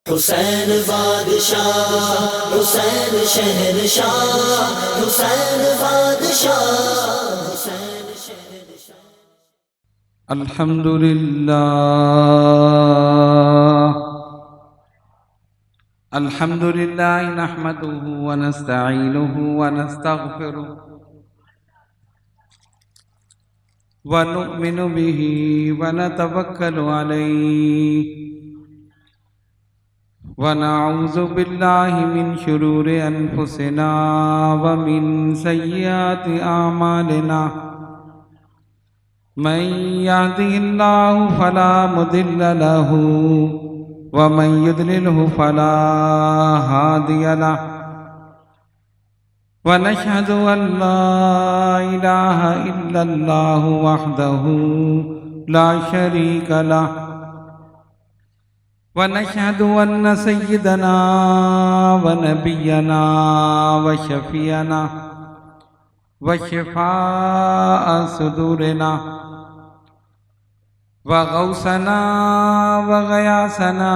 حسین بادشاہ، حسین شہنشاہ، حسین بادشاہ، حسین شہنشاہ۔ الحمدللہ نحمده ونستعینه ونستغفره ونؤمن به ونتوکل علیہ ونعوذ باللہ من شرور انفسنا ومن سیئات اعمالنا من یهده اللہ فلا مضل له ومن يضلله فلا هادي له ونشهد أن لا إله إلا الله وحده لا شريك له ونشهد أن سيدنا ونبينا وشفيعنا وشفاء صدورنا وغوثنا وغياثنا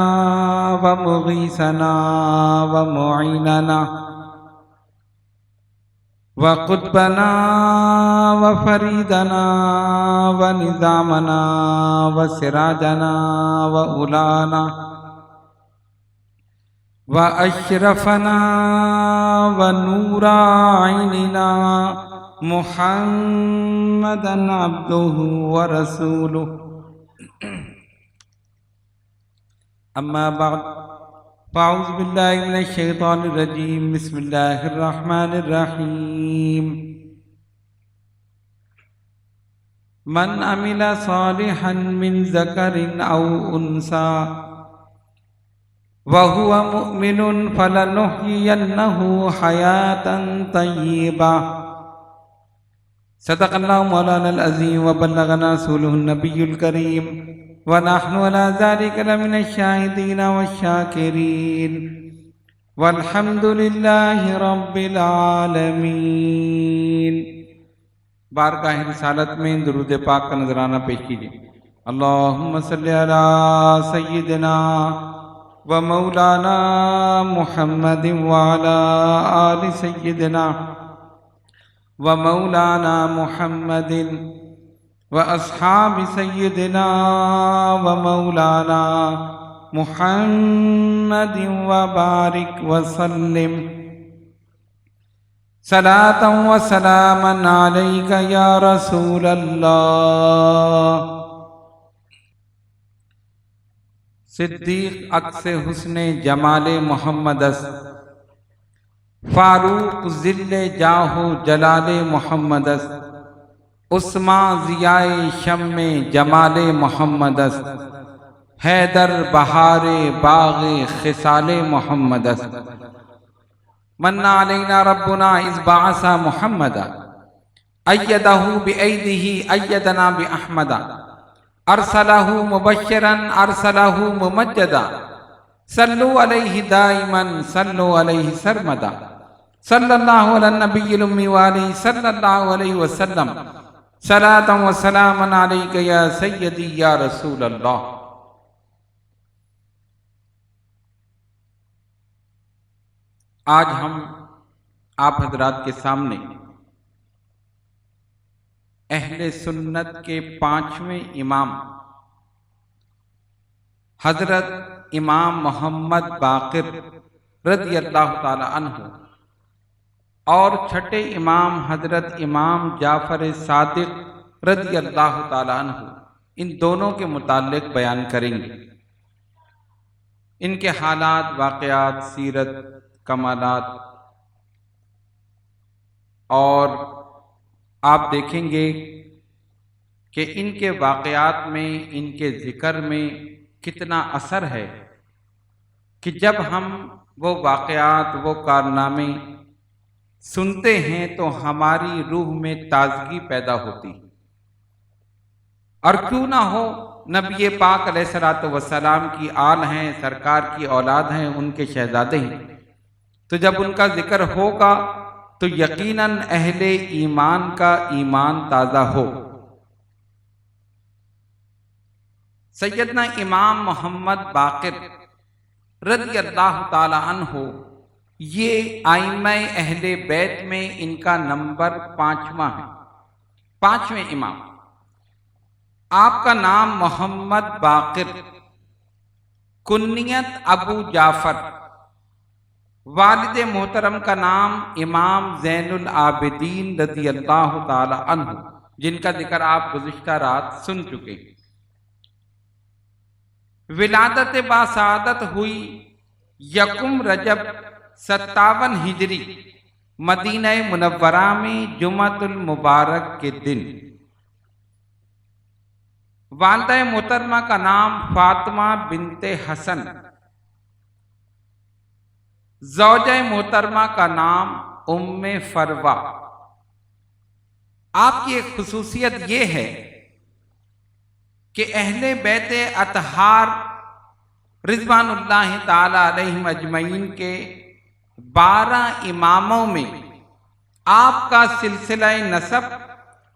ومغيثنا ومعيننا وقطبنا وفريدنا ونظامنا وسراجنا وأولانا وأشرفنا ونور عيننا محمدا عبده ورسوله اما بعد فاعوذ باللہ من الشیطان الرجیم بسم اللہ الرحمن الرحیم من عمل صالحا من ذکر او انثى وهو مؤمن فلنحيينه حیاة طیبہ۔ صدق اللہ مولانا العظیم وبلغنا رسولہ النبی الکریم ونحن على ذلك لمن الشاهدين والشاكرين والحمد لله رب العالمين۔ بارگاہ رسالت میں درود پاک کا نذرانہ پیش کیجیے۔ اللہم صلی علی سیدنا و مولانا محمد وعلی آل سیدنا و مولانا محمد وأصحاب سيدنا ومولانا محمد وبارك وسلم صلاة وسلاما عليك يا رسول الله۔ صدیق عکس حسن جمال محمد است، فاروق ذل جاہ جلال محمد است، عثمان ضیائے شم جمال محمد است، حیدر بہار باغ خصال محمد است۔ من علینا ربنا اذ بعث محمدا ایدہ بایدہ ایدنا باحمدا ارسلہ مبشرا ارسلہ ممجدا صلو علیہ دائما صلو علیہ سرمدا صلی اللہ علی النبی الامی وآلہ صلی اللہ علیہ وسلم صلاۃ و سلام علیک یا سیدی یا رسول اللہ۔ آج ہم آپ حضرات کے سامنے اہل سنت کے 5ویں امام حضرت امام محمد باقر رضی اللہ تعالی عنہ اور چھٹے امام حضرت امام جعفر صادق رضی اللہ تعالی عنہ ان دونوں کے متعلق بیان کریں گے۔ ان کے حالات، واقعات، سیرت، کمالات، اور آپ دیکھیں گے کہ ان کے واقعات میں، ان کے ذکر میں کتنا اثر ہے کہ جب ہم وہ واقعات، وہ کارنامے سنتے ہیں تو ہماری روح میں تازگی پیدا ہوتی، اور کیوں نہ ہو نبی پاک علیہ الصلوۃ والسلام کی آل ہیں، سرکار کی اولاد ہیں، ان کے شہزادے ہیں، تو جب ان کا ذکر ہوگا تو یقیناً اہل ایمان کا ایمان تازہ ہو۔ سیدنا امام محمد باقر رضی اللہ تعالی عنہ، یہ ائمہ اہل بیت میں ان کا نمبر 5واں ہے، 5ویں امام۔ آپ کا نام محمد باقر، کنیت ابو جعفر، والد محترم کا نام امام زین العابدین رضی اللہ تعالی عنہ، جن کا ذکر آپ گزشتہ رات سن چکے۔ ولادت باسعادت ہوئی 1 رجب 57 ہجری مدینہ منورہ میں جمعۃ المبارک کے دن۔ والدہ محترمہ کا نام فاطمہ بنت حسن، زوجہ محترمہ کا نام ام فروہ۔ آپ کی ایک خصوصیت یہ ہے کہ اہل بیت اطہار رضوان اللہ تعالی علیہم اجمعین کے 12 اماموں میں آپ کا سلسلہ نسب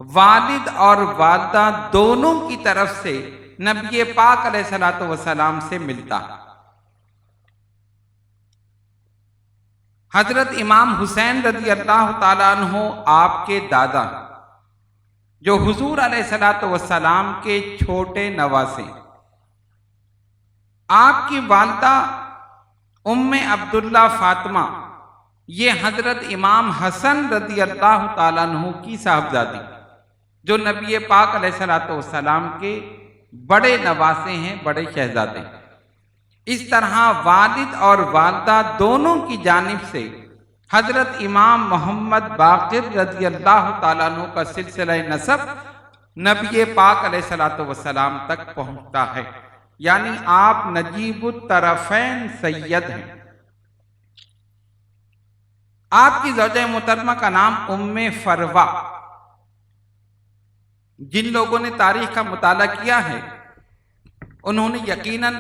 والد اور والدہ دونوں کی طرف سے نبی پاک علیہ الصلوۃ والسلام سے ملتا۔ حضرت امام حسین رضی اللہ تعالیٰ عنہ آپ کے دادا، جو حضور علیہ الصلوۃ والسلام کے چھوٹے نواسے۔ آپ کی والدہ ام عبداللہ فاطمہ، یہ حضرت امام حسن رضی اللہ تعالیٰ عنہ کی صاحبزادی، جو نبی پاک علیہ الصلوۃ والسلام کے بڑے نواسے ہیں، بڑے شہزادے۔ اس طرح والد اور والدہ دونوں کی جانب سے حضرت امام محمد باقر رضی اللہ تعالیٰ عنہ کا سلسلہ نسب نبی پاک علیہ الصلوۃ والسلام تک پہنچتا ہے، یعنی آپ نجیب الطرفین سید ہیں۔ آپ کی زوجہ محترمہ کا نام ام فروہ۔ جن لوگوں نے تاریخ کا مطالعہ کیا ہے انہوں نے یقیناً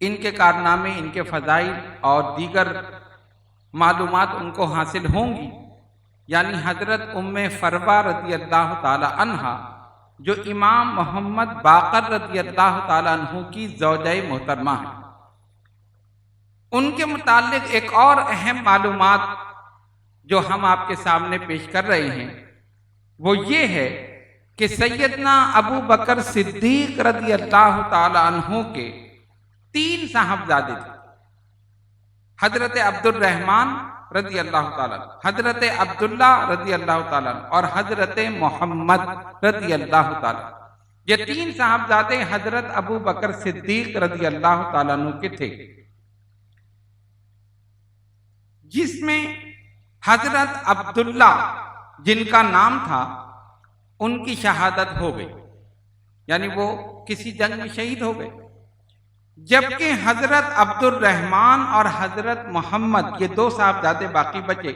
ان کے کارنامے، ان کے فضائل اور دیگر معلومات ان کو حاصل ہوں گی۔ یعنی حضرت ام فروہ رضی اللہ تعالی عنہا، جو امام محمد باقر رضی اللہ تعالی عنہ کی زوجہ محترمہ ہیں، ان کے متعلق ایک اور اہم معلومات جو ہم آپ کے سامنے پیش کر رہے ہیں وہ یہ ہے کہ سیدنا ابو بکر صدیق رضی اللہ تعالی عنہ کے 3 صاحبزادے تھے، حضرت عبد الرحمن رضی اللہ تعالیٰ عنہ، حضرت عبداللہ رضی اللہ تعالیٰ عنہ اور حضرت محمد رضی اللہ تعالیٰ عنہ۔ یہ 3 صاحبزادے حضرت ابو بکر صدیق رضی اللہ تعالیٰ عنہ کے تھے، جس میں حضرت عبداللہ جن کا نام تھا ان کی شہادت ہو گئی، یعنی وہ کسی جنگ میں شہید ہو گئے، جبکہ حضرت عبد الرحمن اور حضرت محمد، یہ 2 صاحبزادے باقی بچے۔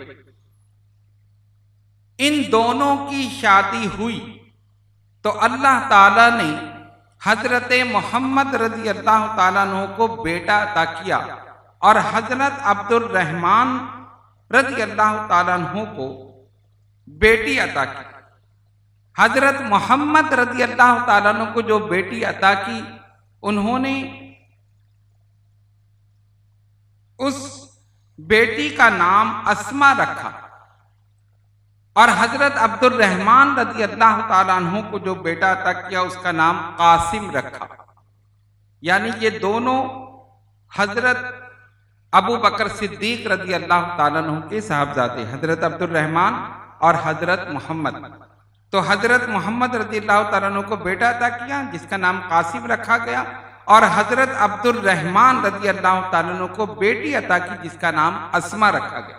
ان دونوں کی شادی ہوئی تو اللہ تعالیٰ نے حضرت محمد رضی اللہ تعالیٰ عنہ کو بیٹا عطا کیا اور حضرت عبد الرحمن رضی اللہ تعالیٰ عنہ کو بیٹی عطا کی۔ حضرت محمد رضی اللہ تعالیٰ عنہ کو جو بیٹی عطا کی، انہوں نے اس بیٹی کا نام اسما رکھا، اور حضرت عبد الرحمن رضی اللہ تعالیٰ عنہ کو جو بیٹا عطا کیا اس کا نام قاسم رکھا۔ یعنی یہ دونوں حضرت ابو بکر صدیق رضی اللہ تعالیٰ عنہ کے صاحبزادے، حضرت عبد الرحمن اور حضرت محمد۔ تو حضرت محمد رضی اللہ تعالیٰ عنہ کو بیٹا عطا کیا جس کا نام قاسم رکھا گیا، اور حضرت عبد الرحمن رضی اللہ تعالیٰ عنہ کو بیٹی عطا کی جس کا نام اسما رکھا گیا۔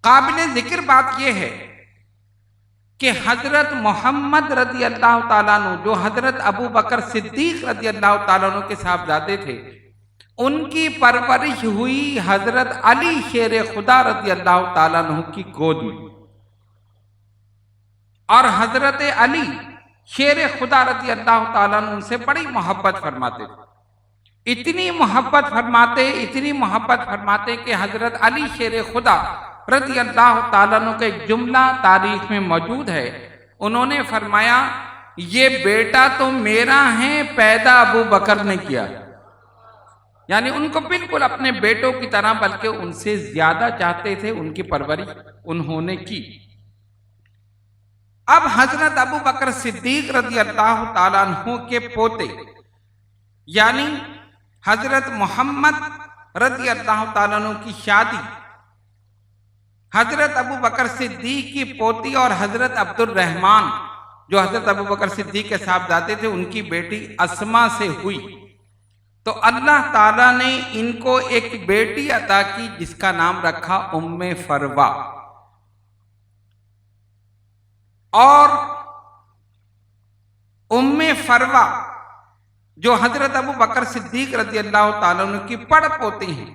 قابل ذکر بات یہ ہے کہ حضرت محمد رضی اللہ تعالیٰ عنہ، جو حضرت ابو بکر صدیق رضی اللہ تعالیٰ عنہ کے صاحبزادے تھے، ان کی پرورش ہوئی حضرت علی شیر خدا رضی اللہ تعالیٰ عنہ کی گود میں، اور حضرت علی شیر خدا رضی اللہ تعالیٰ عنہ ان سے بڑی محبت فرماتے تھے۔ اتنی محبت فرماتے کہ حضرت علی شیر خدا رضی اللہ تعالیٰ عنہ کا ایک جملہ تاریخ میں موجود ہے، انہوں نے فرمایا یہ بیٹا تو میرا ہے، پیدا ابو بکر نے کیا۔ یعنی ان کو بالکل اپنے بیٹوں کی طرح بلکہ ان سے زیادہ چاہتے تھے، ان کی پرورش انہوں نے کی۔ اب حضرت ابو بکر صدیق رضی اللہ تعالیٰ عنہ کے پوتے یعنی حضرت محمد رضی اللہ تعالیٰ عنہ کی شادی حضرت ابو بکر صدیق کی پوتی اور حضرت عبد الرحمن جو حضرت ابو بکر صدیق کے صاحبزادے تھے ان کی بیٹی اسما سے ہوئی، تو اللہ تعالیٰ نے ان کو ایک بیٹی عطا کی جس کا نام رکھا ام فروا۔ اور ام فروا جو حضرت ابو بکر صدیق رضی اللہ تعالیٰ عنہ کی پڑ پوتی ہیں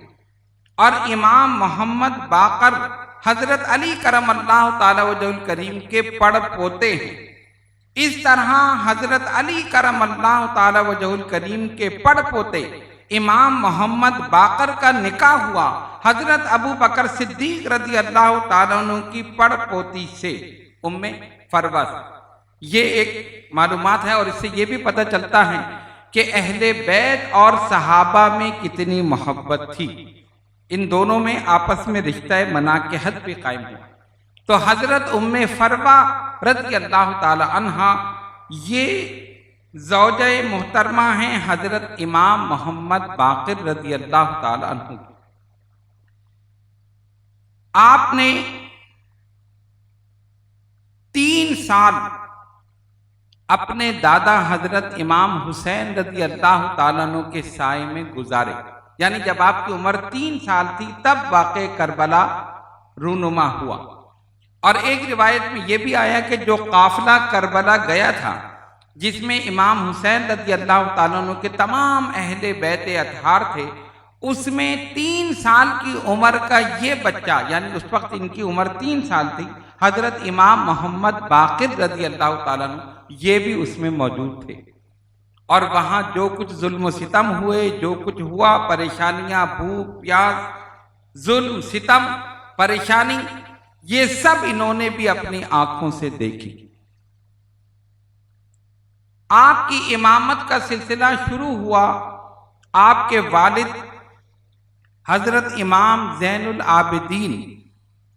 اور امام محمد باقر حضرت علی کرم اللہ تعالیٰ وجہ الکریم کے پڑ پوتے ہیں، اس طرح حضرت علی کرم اللہ تعالیٰ وجہ الکریم کے پڑ پوتے امام محمد باقر کا نکاح ہوا حضرت ابو بکر صدیق رضی اللہ تعالیٰ عنہ کی پڑ پوتی سے ام فروا۔ یہ ایک معلومات ہے اور اس سے یہ بھی پتہ چلتا ہے کہ اہل بیت اور صحابہ میں کتنی محبت تھی، ان دونوں میں آپس میں رشتہ مناکحت بھی قائم ہوا۔ تو حضرت ام فروا رضی اللہ تعالی عنہا یہ زوجہ محترمہ ہیں حضرت امام محمد باقر رضی اللہ تعالی عنہ۔ آپ نے 3 سال اپنے دادا حضرت امام حسین رضی اللہ تعالیٰ عنہ کے سائے میں گزارے، یعنی جب آپ کی عمر 3 سال تھی تب واقع کربلا رونما ہوا۔ اور ایک روایت میں یہ بھی آیا کہ جو قافلہ کربلا گیا تھا جس میں امام حسین رضی اللہ تعالیٰ عنہ کے تمام اہل بیت اطہار تھے، اس میں 3 سال کی عمر کا یہ بچہ، یعنی اس وقت ان کی عمر 3 سال تھی، حضرت امام محمد باقر رضی اللہ تعالیٰ عنہ یہ بھی اس میں موجود تھے۔ اور وہاں جو کچھ ظلم و ستم ہوئے، جو کچھ ہوا، پریشانیاں، بھوک پیاس، ظلم ستم، پریشانی، یہ سب انہوں نے بھی اپنی آنکھوں سے دیکھی۔ آپ کی امامت کا سلسلہ شروع ہوا آپ کے والد حضرت امام زین العابدین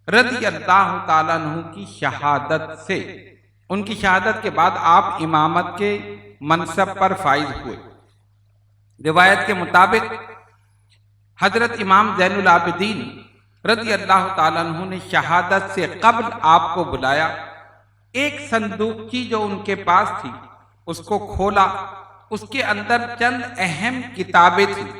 رضی اللہ تعالیٰ عنہ کی شہادت سے۔ ان کی شہادت کے بعد آپ امامت کے منصب پر فائز ہوئے۔ روایت کے مطابق حضرت امام زین العابدین رضی اللہ تعالیٰ عنہ نے شہادت سے قبل آپ کو بلایا، ایک صندوقچی جو ان کے پاس تھی اس کو کھولا، اس کے اندر چند اہم کتابیں تھیں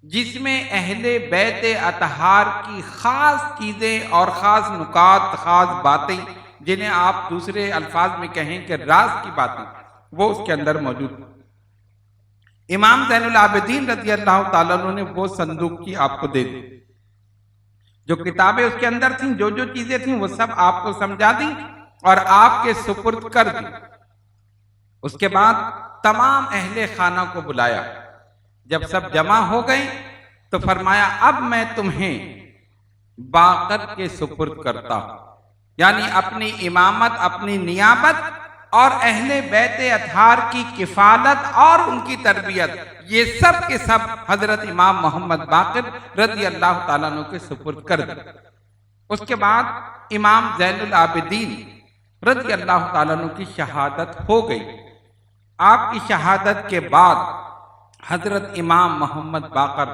جس میں اہل بیت اطہار کی خاص چیزیں اور خاص نکات، خاص باتیں، جنہیں آپ دوسرے الفاظ میں کہیں کہ راز کی باتیں، وہ اس کے اندر موجود تھی۔ امام زین العابدین رضی اللہ تعالیٰ عنہ نے وہ صندوقچی آپ کو دے دی، جو کتابیں اس کے اندر تھیں، جو جو چیزیں تھیں وہ سب آپ کو سمجھا دی اور آپ کے سپرد کر دی۔ اس کے بعد تمام اہل خانہ کو بلایا، جب سب جمع ہو گئے تو فرمایا اب میں تمہیں باقر کے سپرد کرتا ہوں، یعنی اپنی امامت، اپنی نیابت اور اہل بیت اطہار کی کفالت اور ان کی تربیت، یہ سب کے سب حضرت امام محمد باقر رضی اللہ تعالیٰ عنہ کے سپرد کر دی۔ اس کے بعد امام زین العابدین رضی اللہ تعالیٰ عنہ کی شہادت ہو گئی۔ آپ کی شہادت کے بعد حضرت امام محمد باقر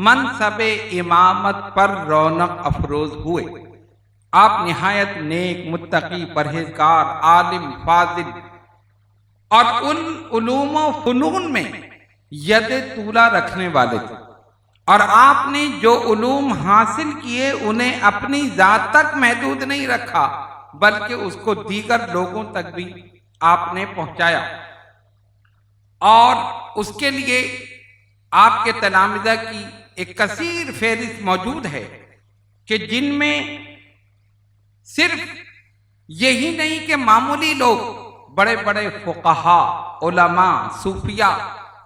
منصب امامت پر رونق افروز ہوئے۔ آپ نہایت نیک، متقی، پرہیزگار، عالم، فاضل اور ان علوم و فنون میں ید طولہ رکھنے والے تھے، اور آپ نے جو علوم حاصل کیے انہیں اپنی ذات تک محدود نہیں رکھا بلکہ اس کو دیگر لوگوں تک بھی آپ نے پہنچایا۔ اور اس کے لیے آپ کے تلامذہ کی ایک کثیر فہرست موجود ہے کہ جن میں صرف یہی نہیں کہ معمولی لوگ، بڑے بڑے فقہاء، علماء، صوفیاء،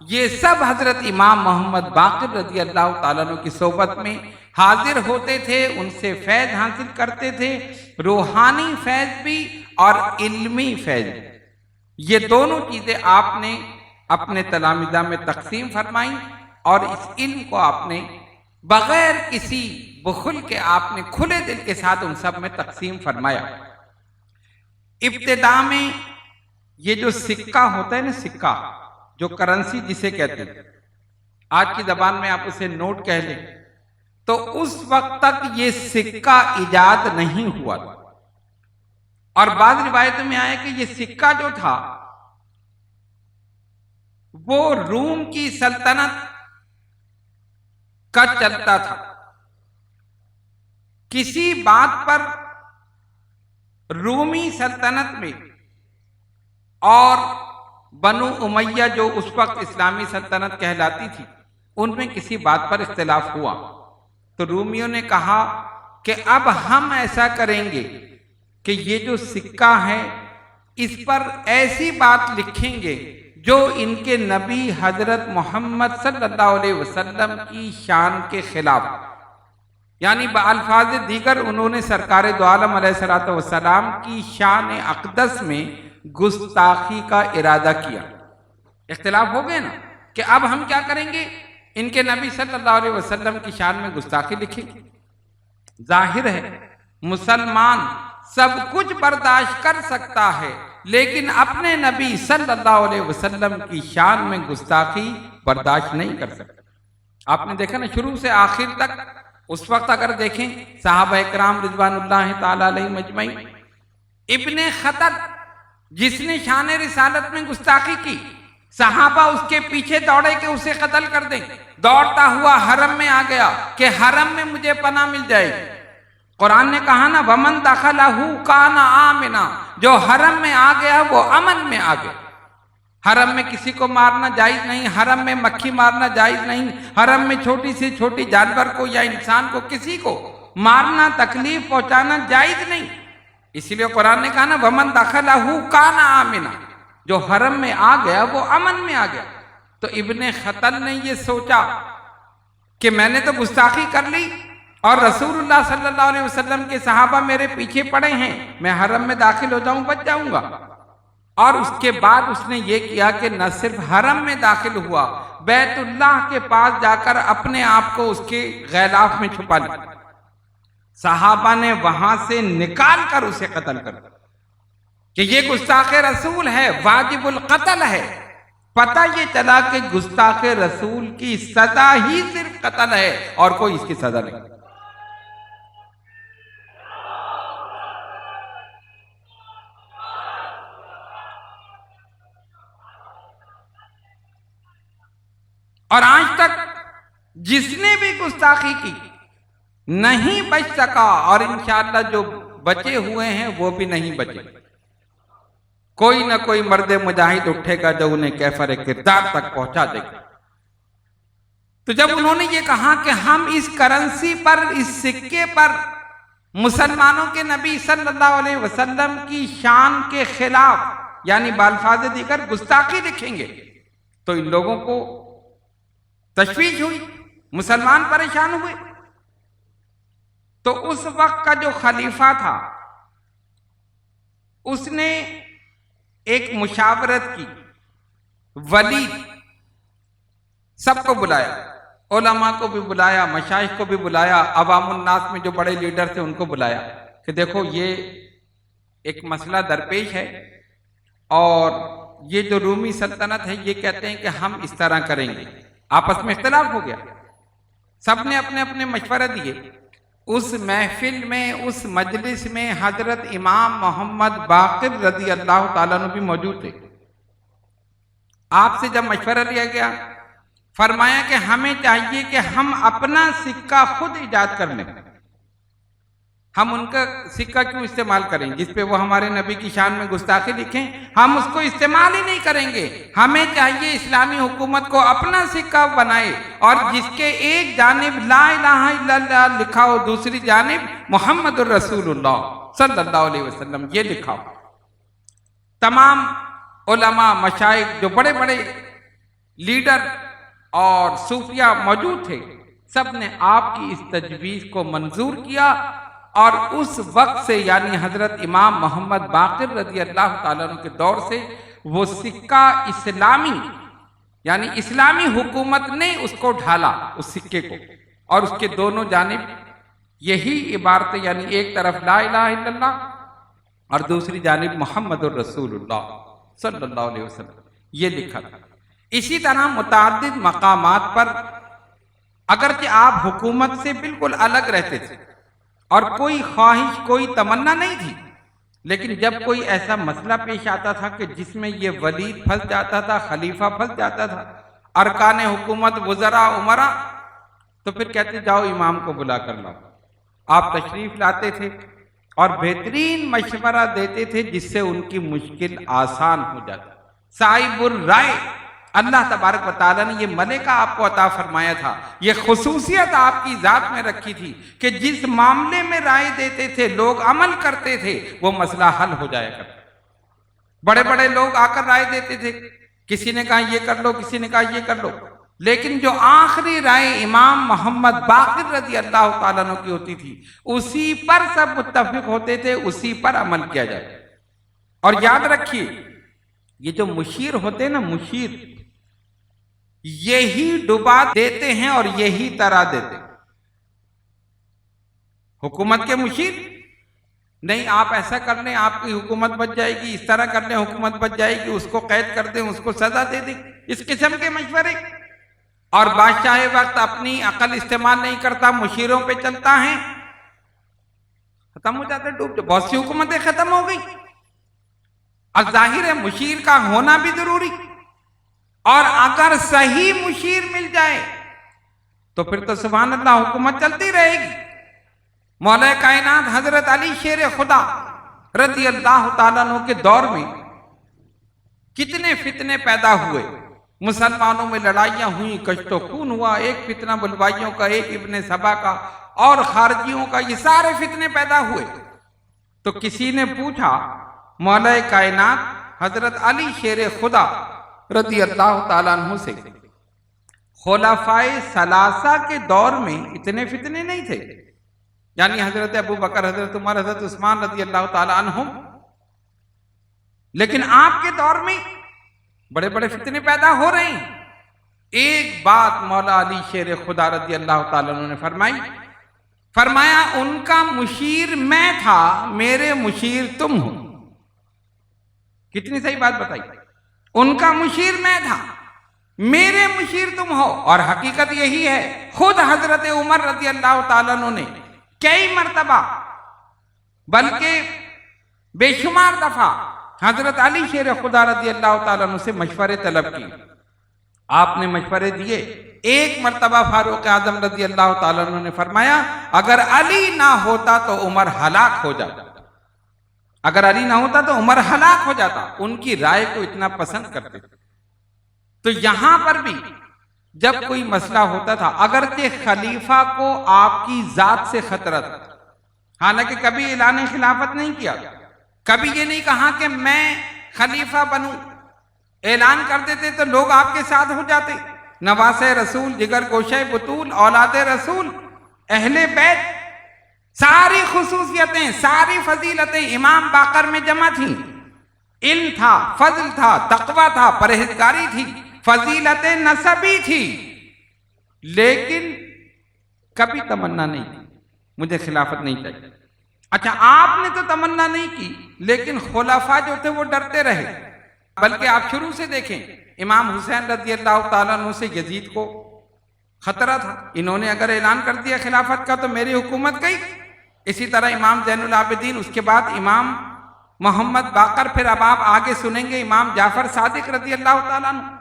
یہ سب حضرت امام محمد باقر رضی اللہ تعالیٰ عنہ کی صحبت میں حاضر ہوتے تھے، ان سے فیض حاصل کرتے تھے، روحانی فیض بھی اور علمی فیض بھی۔ یہ دونوں چیزیں آپ نے اپنے تلامذہ میں تقسیم فرمائی اور اس علم کو آپ نے بغیر کسی بخل کے آپ نے کھلے دل کے ساتھ ان سب میں تقسیم فرمایا۔ ابتدا میں یہ جو سکہ ہوتا ہے نا، سکہ جو کرنسی جسے کہتے ہیں، آج کی زبان میں آپ اسے نوٹ کہہ لیں، تو اس وقت تک یہ سکہ ایجاد نہیں ہوا تھا۔ اور بعض روایتوں میں آیا کہ یہ سکہ جو تھا وہ روم کی سلطنت کا چلتا تھا۔ کسی بات پر رومی سلطنت میں اور بنو امیہ جو اس وقت اسلامی سلطنت کہلاتی تھی، ان میں کسی بات پر اختلاف ہوا، تو رومیوں نے کہا کہ اب ہم ایسا کریں گے کہ یہ جو سکہ ہے اس پر ایسی بات لکھیں گے جو ان کے نبی حضرت محمد صلی اللہ علیہ وسلم کی شان کے خلاف، یعنی بألفاظ دیگر انہوں نے سرکار دو عالم علیہ السلام کی شان اقدس میں گستاخی کا ارادہ کیا۔ اختلاف ہو گئے نا کہ اب ہم کیا کریں گے، ان کے نبی صلی اللہ علیہ وسلم کی شان میں گستاخی لکھیں گے۔ ظاہر ہے مسلمان سب کچھ برداشت کر سکتا ہے، لیکن اپنے نبی صلی اللہ علیہ وسلم کی شان میں گستاخی برداشت نہیں کر سکتا۔ آپ نے دیکھا نا شروع سے آخر تک، اس وقت اگر دیکھیں صحابہ اکرام رضوان اللہ تعالی علیہم اجمعین، ابن خطل جس نے شان رسالت میں گستاخی کی، صحابہ اس کے پیچھے دوڑے کہ اسے قتل کر دیں، دوڑتا ہوا حرم میں آ گیا کہ حرم میں مجھے پناہ مل جائے گی۔ قرآن نے کہا نا وَمَن دَخَلَهُ كَانَ آمِنًا، جو حرم میں آ گیا وہ امن میں آ گیا۔ حرم میں کسی کو مارنا جائز نہیں، حرم میں مکھی مارنا جائز نہیں، حرم میں چھوٹی سے چھوٹی جانور کو یا انسان کو کسی کو مارنا، تکلیف پہنچانا جائز نہیں۔ اسی لیے قرآن نے کہا نا وَمَن دَخَلَهُ كَانَ آمِنًا، جو حرم میں آ گیا وہ امن میں آ گیا۔ تو ابن خطل نے یہ سوچا کہ میں نے تو گستاخی کر لی اور رسول اللہ صلی اللہ علیہ وسلم کے صحابہ میرے پیچھے پڑے ہیں، میں حرم میں داخل ہو جاؤں بچ جاؤں گا۔ اور اس کے بعد اس نے یہ کیا کہ نہ صرف حرم میں داخل ہوا، بیت اللہ کے پاس جا کر اپنے آپ کو اس کے غلاف میں چھپا لیا۔ صحابہ نے وہاں سے نکال کر اسے قتل کر دیا کہ یہ گستاخ رسول ہے، واجب القتل ہے۔ پتہ یہ چلا کہ گستاخ رسول کی سزا ہی صرف قتل ہے اور کوئی اس کی سزا نہیں۔ اور آج تک جس نے بھی گستاخی کی نہیں بچ سکا، اور انشاءاللہ جو بچے ہوئے ہیں وہ بھی نہیں بچے۔ کوئی نہ کوئی مرد مجاہد اٹھے گا جو انہیں کیفر کردار تک پہنچا دے گا۔ تو جب انہوں نے یہ کہا کہ ہم اس کرنسی پر، اس سکے پر مسلمانوں کے نبی صلی اللہ علیہ وسلم کی شان کے خلاف یعنی بالفاظ دیگر گستاخی لکھیں گے، تو ان لوگوں کو تشویش ہوئی، مسلمان پریشان ہوئے۔ تو اس وقت کا جو خلیفہ تھا اس نے ایک مشاورت کی، ولید سب کو بلایا، علماء کو بھی بلایا، مشائخ کو بھی بلایا، عوام الناس میں جو بڑے لیڈر تھے ان کو بلایا کہ دیکھو یہ ایک مسئلہ درپیش ہے، اور یہ جو رومی سلطنت ہے یہ کہتے ہیں کہ ہم اس طرح کریں گے۔ آپس میں اختلاف ہو گیا، سب نے اپنے اپنے مشورے دیے۔ اس محفل میں، اس مجلس میں حضرت امام محمد باقر رضی اللہ تعالیٰ عنہ بھی موجود تھے۔ آپ سے جب مشورہ لیا گیا، فرمایا کہ ہمیں چاہیے کہ ہم اپنا سکہ خود ایجاد کر لیں۔ ہم ان کا سکہ کیوں استعمال کریں جس پہ وہ ہمارے نبی کی شان میں گستاخی لکھیں؟ ہم اس کو استعمال ہی نہیں کریں گے۔ ہمیں چاہیے اسلامی حکومت کو اپنا سکہ بنائے، اور جس کے ایک جانب لا الہ الا اللہ لکھا ہو، دوسری جانب محمد الرسول اللہ صلی اللہ علیہ وسلم یہ لکھا ہو۔ تمام علماء، مشائخ، جو بڑے بڑے لیڈر اور صوفیہ موجود تھے، سب نے آپ کی اس تجویز کو منظور کیا، اور اس وقت سے یعنی حضرت امام محمد باقر رضی اللہ تعالیٰ عنہ کے دور سے وہ سکہ اسلامی یعنی اسلامی حکومت نے اس کو ڈھالا، اس سکے کو، اور اس کے دونوں جانب یہی عبارتیں، یعنی ایک طرف لا الہ الا اللہ اور دوسری جانب محمد الرسول اللہ صلی اللہ علیہ وسلم، یہ لکھا تھا۔ اسی طرح متعدد مقامات پر اگرچہ آپ حکومت سے بالکل الگ رہتے تھے اور کوئی خواہش، کوئی تمنا نہیں تھی، لیکن جب کوئی ایسا مسئلہ پیش آتا تھا کہ جس میں یہ ولید پھنس جاتا تھا، خلیفہ پھنس جاتا تھا، ارکان حکومت، وزراء، امراء، تو پھر کہتے جاؤ امام کو بلا کر لاؤ۔ آپ تشریف لاتے تھے اور بہترین مشورہ دیتے تھے جس سے ان کی مشکل آسان ہو جاتی۔ صاحب الرائے، اللہ تبارک و تعالیٰ نے یہ ملکہ آپ کو عطا فرمایا تھا، یہ خصوصیت آپ کی ذات میں رکھی تھی کہ جس معاملے میں رائے دیتے تھے، لوگ عمل کرتے تھے، وہ مسئلہ حل ہو جایا کرتا۔ بڑے بڑے لوگ آ کر رائے دیتے تھے، کسی نے کہا یہ کر لو، کسی نے کہا یہ کر لو، لیکن جو آخری رائے امام محمد باقر رضی اللہ تعالیٰ عنہ کی ہوتی تھی، اسی پر سب متفق ہوتے تھے، اسی پر عمل کیا جائے۔ اور یاد رکھیے، یہ جو مشیر ہوتے ہیں نا، مشیر، یہی ڈبا دیتے ہیں اور یہی ترا دیتے ہیں۔ حکومت کے مشیر نہیں، آپ ایسا کر لیں آپ کی حکومت بچ جائے گی، اس طرح کر لیں حکومت بچ جائے گی، اس کو قید کر دیں، اس کو سزا دے دیں، اس قسم کے مشورے۔ اور بادشاہ وقت اپنی عقل استعمال نہیں کرتا، مشیروں پہ چلتا ہے، ختم ہو جاتا ہے، ڈوب جائے۔ بہت سی حکومتیں ختم ہو گئی۔ اور ظاہر ہے مشیر کا ہونا بھی ضروری، اور اگر صحیح مشیر مل جائے تو پھر تو سبحان اللہ حکومت چلتی رہے گی۔ مولا کائنات حضرت علی شیر خدا رضی اللہ تعالیٰ عنہ کے دور میں کتنے فتنے پیدا ہوئے، مسلمانوں میں لڑائیاں ہوئیں، کشت و خون ہوا، ایک فتنہ بلوائیوں کا، ایک ابن سبا کا اور خارجیوں کا، یہ سارے فتنے پیدا ہوئے۔ تو کسی نے پوچھا مولا کائنات حضرت علی شیر خدا رضی اللہ تعالیٰ عنہ سے، خلفائے ثلاثہ کے دور میں اتنے فتنے نہیں تھے، یعنی حضرت ابو بکر، حضرت عمر، حضرت عثمان رضی اللہ تعالیٰ عنہم، لیکن آپ کے دور میں بڑے بڑے فتنے پیدا ہو رہے ہیں۔ ایک بات مولا علی شیر خدا رضی اللہ تعالیٰ عنہ نے فرمایا ان کا مشیر میں تھا، میرے مشیر تم ہو۔ کتنی صحیح بات بتائی، ان کا مشیر میں تھا، میرے مشیر تم ہو۔ اور حقیقت یہی ہے، خود حضرت عمر رضی اللہ تعالیٰ عنہ نے کئی مرتبہ بلکہ بے شمار دفعہ حضرت علی شیر خدا رضی اللہ تعالیٰ عنہ سے مشورے طلب کی، آپ نے مشورے دیے۔ ایک مرتبہ فاروق اعظم رضی اللہ تعالیٰ عنہ نے فرمایا اگر علی نہ ہوتا تو عمر ہلاک ہو جاتا، اگر علی نہ ہوتا تو عمر ہلاک ہو جاتا، ان کی رائے کو اتنا پسند کرتے تھے۔ تو یہاں پر بھی جب کوئی مسئلہ ہوتا تھا، اگرچہ خلیفہ کو آپ کی ذات سے خطرہ تھا، حالانکہ کبھی اعلان خلافت نہیں کیا، کبھی یہ نہیں کہا کہ میں خلیفہ بنوں، اعلان کر دیتے تو لوگ آپ کے ساتھ ہو جاتے، نواسے رسول، جگر گوشے بطول، اولاد رسول، اہل بیت، ساری خصوصیتیں، ساری فضیلتیں امام باقر میں جمع تھیں۔ علم تھا، فضل تھا، تقوی تھا، پرہیزگاری تھی، فضیلت نسبی تھی، لیکن کبھی تمنا نہیں تھی مجھے خلافت نہیں چاہیے۔ اچھا، آپ نے تو تمنا نہیں کی، لیکن خلفاء جو تھے وہ ڈرتے رہے۔ بلکہ آپ شروع سے دیکھیں، امام حسین رضی اللہ تعالیٰ عنہ سے یزید کو خطرہ تھا، انہوں نے اگر اعلان کر دیا خلافت کا تو میری حکومت گئی۔ اسی طرح امام زین العابدین، اس کے بعد امام محمد باقر، پھر اب آپ آگے سنیں گے امام جعفر صادق رضی اللہ تعالیٰ عنہ۔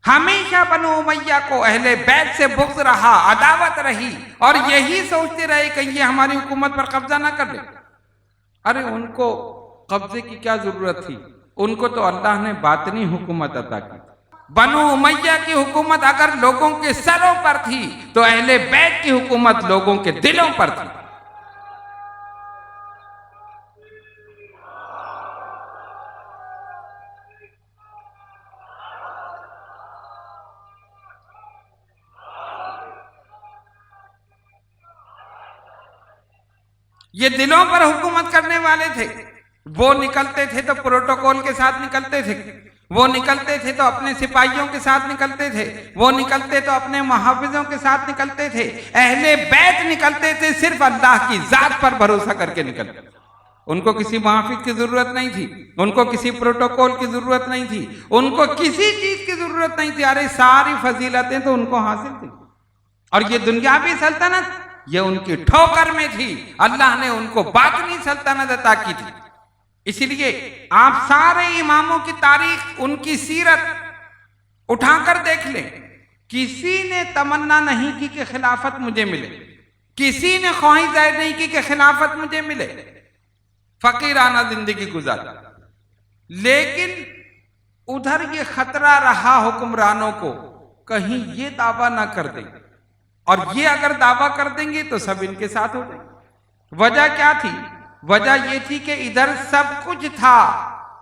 ہمیشہ بنو امیہ کو اہل بیت سے بغض رہا، عداوت رہی، اور یہی سوچتے رہے کہ یہ ہماری حکومت پر قبضہ نہ کر لے۔ ارے ان کو قبضے کی کیا ضرورت تھی، ان کو تو اللہ نے باطنی حکومت عطا کی۔ بنو امیہ کی حکومت اگر لوگوں کے سروں پر تھی تو اہل بیت کی حکومت لوگوں کے دلوں پر تھی۔ یہ دلوں پر حکومت کرنے والے تھے، وہ نکلتے تھے تو پروٹوکول کے ساتھ نکلتے تھے، وہ نکلتے تھے تو اپنے سپاہیوں کے ساتھ نکلتے تھے، وہ نکلتے تو اپنے محافظوں کے ساتھ نکلتے تھے، اہل بیت نکلتے تھے صرف اللہ کی ذات پر بھروسہ کر کے نکلتے تھے۔ ان کو کسی محافظ کی ضرورت نہیں تھی، ان کو کسی پروٹوکول کی ضرورت نہیں تھی، ان کو کسی چیز کی ضرورت نہیں تھی، ارے ساری فضیلتیں تو ان کو حاصل تھی، اور یہ دنیاوی سلطنت یہ ان کی ٹھوکر میں تھی، اللہ نے ان کو باطنی سلطنت عطا کی تھی۔ اسی لیے آپ سارے اماموں کی تاریخ، ان کی سیرت اٹھا کر دیکھ لیں، کسی نے تمنا نہیں کی کہ خلافت مجھے ملے، کسی نے خواہش ظاہر نہیں کی کہ خلافت مجھے ملے، فقیرانہ زندگی گزاری۔ لیکن ادھر یہ خطرہ رہا حکمرانوں کو، کہیں یہ دعویٰ نہ کر دیں، اور یہ اگر دعویٰ کر دیں گے تو سب ان کے ساتھ ہو جائیں گے۔ وجہ کیا تھی؟ وجہ یہ تھی کہ ادھر سب کچھ تھا،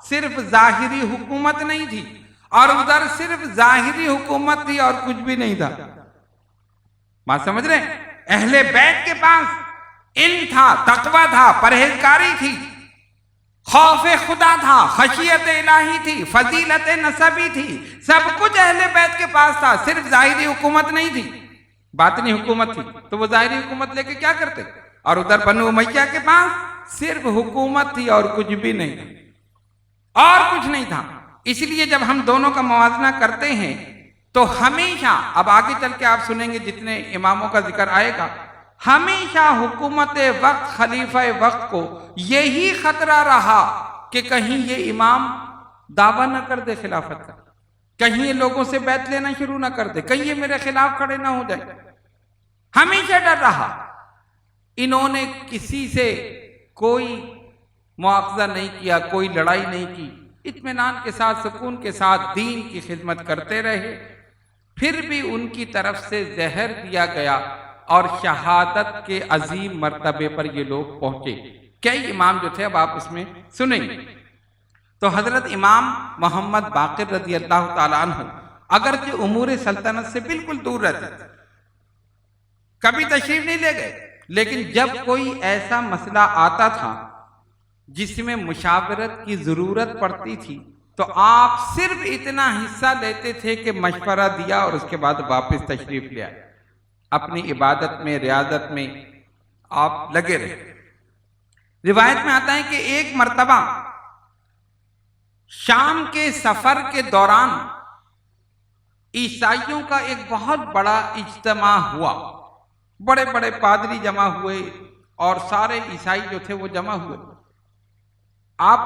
صرف ظاہری حکومت نہیں تھی، اور ادھر صرف ظاہری حکومت تھی اور کچھ بھی نہیں تھا۔ بات سمجھ رہے ہیں؟ اہل بیت کے پاس علم تھا، تقوی تھا، پرہیزگاری تھی، خوف خدا تھا، خشیت الہی تھی، فضیلت نسبی تھی، سب کچھ اہل بیت کے پاس تھا، صرف ظاہری حکومت نہیں تھی، باطنی حکومت تھی۔ تو وہ ظاہری حکومت لے کے کیا کرتے؟ اور ادھر بنو امیہ کے پاس صرف حکومت تھی اور کچھ بھی نہیں تھا، اور کچھ نہیں تھا۔ اس لیے جب ہم دونوں کا موازنہ کرتے ہیں تو ہمیشہ، اب آگے چل کے آپ سنیں گے جتنے اماموں کا ذکر آئے گا، ہمیشہ حکومت وقت، خلیفہ وقت کو یہی خطرہ رہا کہ کہیں یہ امام دعویٰ نہ کر دے خلافت کا، کہیں یہ لوگوں سے بیعت لینا شروع نہ کر دے، کہیں یہ میرے خلاف کھڑے نہ ہو جائے، ہمیشہ ڈر رہا۔ انہوں نے کسی سے کوئی مواخذہ نہیں کیا، کوئی لڑائی نہیں کی، اطمینان کے ساتھ، سکون کے ساتھ دین کی خدمت کرتے رہے۔ پھر بھی ان کی طرف سے زہر دیا گیا اور شہادت کے عظیم مرتبے پر یہ لوگ پہنچے۔ کئی امام جو تھے، اب آپ اس میں سنیں گے۔ تو حضرت امام محمد باقر رضی اللہ تعالیٰ عنہ اگرچہ امور سلطنت سے بالکل دور رہتے تھے، کبھی تشریف نہیں لے گئے، لیکن جب کوئی ایسا مسئلہ آتا تھا جس میں مشاورت کی ضرورت پڑتی تھی تو آپ صرف اتنا حصہ لیتے تھے کہ مشورہ دیا اور اس کے بعد واپس تشریف لے آئے، اپنی عبادت میں، ریاضت میں آپ لگے رہے۔ روایت میں آتا ہے کہ ایک مرتبہ شام کے سفر کے دوران عیسائیوں کا ایک بہت بڑا اجتماع ہوا، بڑے بڑے پادری جمع ہوئے اور سارے عیسائی جو تھے وہ جمع ہوئے۔ آپ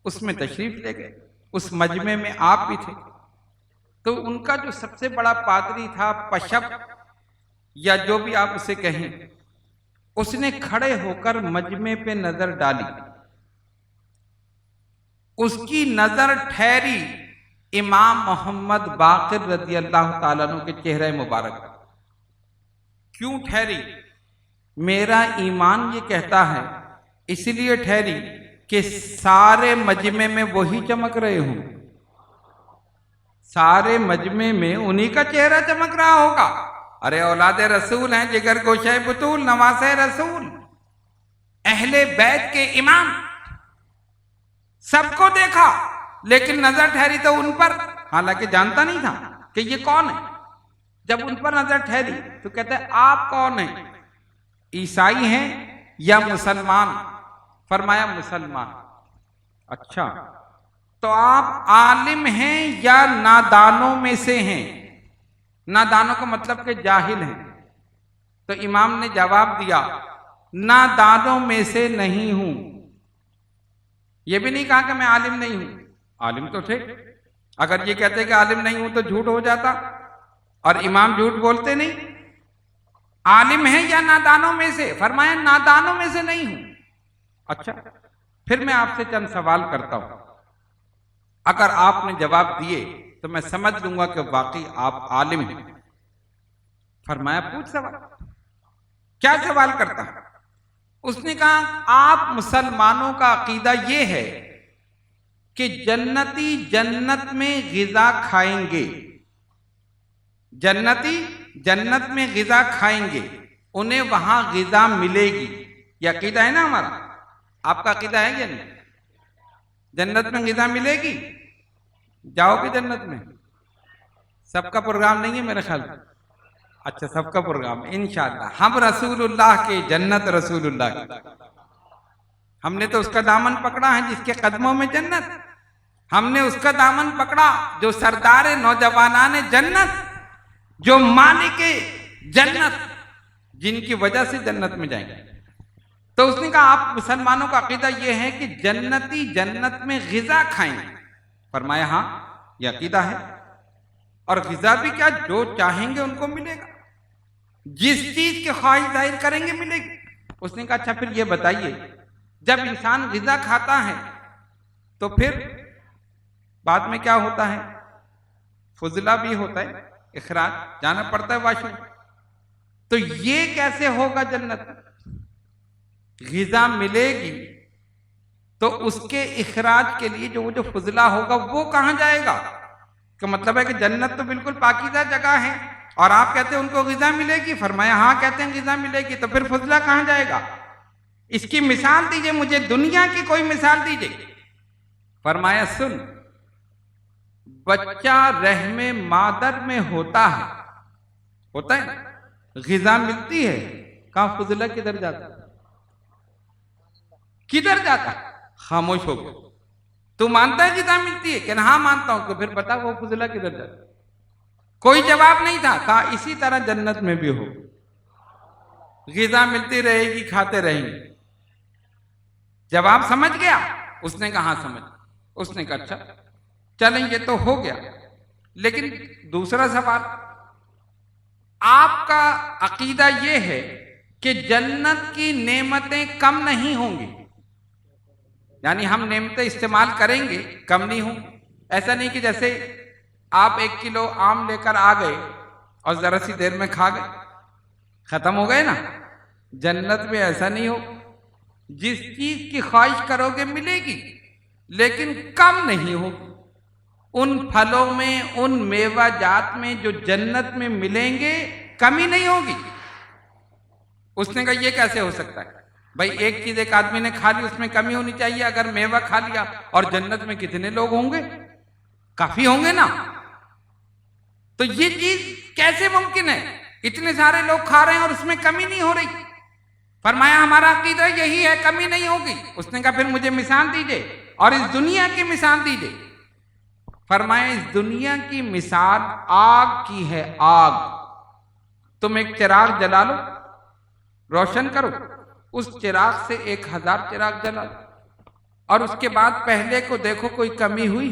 اس میں تشریف لے گئے، اس مجمع میں آپ بھی تھے۔ تو ان کا جو سب سے بڑا پادری تھا، پشپ یا جو بھی آپ اسے کہیں، اس نے کھڑے ہو کر مجمع پہ نظر ڈالی، اس کی نظر ٹھہری امام محمد باقر رضی اللہ تعالیٰ عنہ کے چہرے مبارک۔ کیوں ٹھہری؟ میرا ایمان یہ کہتا ہے اس لیے ٹھہری کہ سارے مجمع میں وہی چمک رہے ہوں، سارے مجمع میں انہی کا چہرہ چمک رہا ہوگا۔ ارے اولاد رسول ہیں، جگر گوشہ بطول، نواسہ رسول، اہل بیت کے امام، سب کو دیکھا لیکن نظر ٹھہری تو ان پر، حالانکہ جانتا نہیں تھا کہ یہ کون ہے۔ جب ان پر نظر ٹھہری تو کہتے ہیں آپ کون ہیں؟ عیسائی ہیں یا مسلمان؟ فرمایا مسلمان۔ اچھا، تو آپ عالم ہیں یا نادانوں میں سے ہیں؟ نادانوں کا مطلب کہ جاہل ہیں۔ تو امام نے جواب دیا نادانوں میں سے نہیں ہوں۔ یہ بھی نہیں کہا کہ میں عالم نہیں ہوں، عالم تو تھے، اگر یہ کہتے کہ عالم نہیں ہوں تو جھوٹ ہو جاتا، اور امام جھوٹ بولتے نہیں۔ عالم ہیں یا نادانوں میں سے؟ فرمایا نادانوں میں سے نہیں ہوں۔ اچھا، پھر میں آپ سے چند سوال کرتا ہوں، اگر آپ نے جواب دیے تو میں سمجھ لوں گا کہ واقعی آپ عالم ہیں۔ فرمایا پوچھ سوال۔ کیا سوال کرتا ہے؟ اس نے کہا آپ مسلمانوں کا عقیدہ یہ ہے کہ جنتی جنت میں غذا کھائیں گے، جنتی جنت میں غذا کھائیں گے، انہیں وہاں غذا ملے گی۔ یہ عقیدہ ہے نا ہمارا، آپ کا عقیدہ ہے یا نہیں؟ جنت میں غذا ملے گی، جاؤ گے جنت میں؟ سب کا پروگرام نہیں ہے میرے خیال میں. اچھا سب کا پروگرام ہے انشاءاللہ. ہم رسول اللہ کے جنت رسول اللہ کی. ہم نے تو اس کا دامن پکڑا ہے جس کے قدموں میں جنت. ہم نے اس کا دامن پکڑا جو سردار نوجوانان جنت، جو مالک جنت، جن کی وجہ سے جنت میں جائیں گے. تو اس نے کہا آپ مسلمانوں کا عقیدہ یہ ہے کہ جنتی جنت میں غذا کھائیں گے؟ فرمایا ہاں یہ عقیدہ ہے. اور غذا بھی کیا، جو چاہیں گے ان کو ملے گا، جس چیز کے خواہش ظاہر کریں گے ملے گی. اس نے کہا اچھا پھر یہ بتائیے جب انسان غذا کھاتا ہے تو پھر بعد میں کیا ہوتا ہے؟ فضلہ بھی ہوتا ہے، اخراج، جانا پڑتا ہے واش روم. تو یہ کیسے ہوگا جنت میں؟ غذا ملے گی تو اس کے اخراج کے لیے جو فضلہ ہوگا وہ کہاں جائے گا؟ کا مطلب ہے کہ جنت تو بالکل پاکیزہ جگہ ہے اور آپ کہتے ہیں ان کو غذا ملے گی. فرمایا ہاں کہتے ہیں غذا ملے گی، تو پھر فضلہ کہاں جائے گا؟ اس کی مثال دیجئے مجھے، دنیا کی کوئی مثال دیجئے. فرمایا سن، بچہ رحم مادر میں ہوتا ہے نا، غذا ملتی ہے، کہاں فضلہ کدھر جاتا ہے؟ کدھر جاتا ہے؟ خاموش ہو گیا. تو مانتا ہے غذا ملتی ہے؟ کہ ہاں مانتا ہوں. تو پھر بتا وہ فضلہ کدھر جاتا ہے؟ کوئی جواب نہیں تھا. کہا اسی طرح جنت میں بھی ہو، غذا ملتی رہے گی، کھاتے رہیں گے. جواب سمجھ گیا؟ اس نے کہا ہاں سمجھ. اس نے کہا اچھا چلیں یہ تو ہو گیا، لیکن دوسرا سوال، آپ کا عقیدہ یہ ہے کہ جنت کی نعمتیں کم نہیں ہوں گی، یعنی ہم نعمتیں استعمال کریں گے کم نہیں ہوں. ایسا نہیں کہ جیسے آپ 1 کلو آم لے کر آ گئے اور ذرا سی دیر میں کھا گئے، ختم ہو گئے نا. جنت میں ایسا نہیں ہو، جس چیز کی خواہش کرو گے ملے گی، لیکن کم نہیں ہوگی. ان پھلوں میں، ان میوہ جات میں جو جنت میں ملیں گے کمی نہیں ہوگی. اس نے کہا یہ کیسے ہو سکتا ہے؟ بھائی ایک چیز ایک آدمی نے کھا لی اس میں کمی ہونی چاہیے. اگر میوہ کھا لیا، اور جنت میں کتنے لوگ ہوں گے؟ کافی ہوں گے نا. تو یہ چیز کیسے ممکن ہے؟ اتنے سارے لوگ کھا رہے ہیں اور اس میں کمی نہیں ہو رہی. فرمایا ہمارا عقیدہ یہی ہے، کمی نہیں ہوگی. اس نے کہا پھر مجھے مثال دیجئے اور اس دنیا کی مثال دیجئے. فرمایا اس دنیا کی مثال آگ کی ہے. آگ، تم ایک چراغ جلا لو، روشن کرو، اس چراغ سے 1000 چراغ جلا لو، اور اس کے بعد پہلے کو دیکھو کوئی کمی ہوئی؟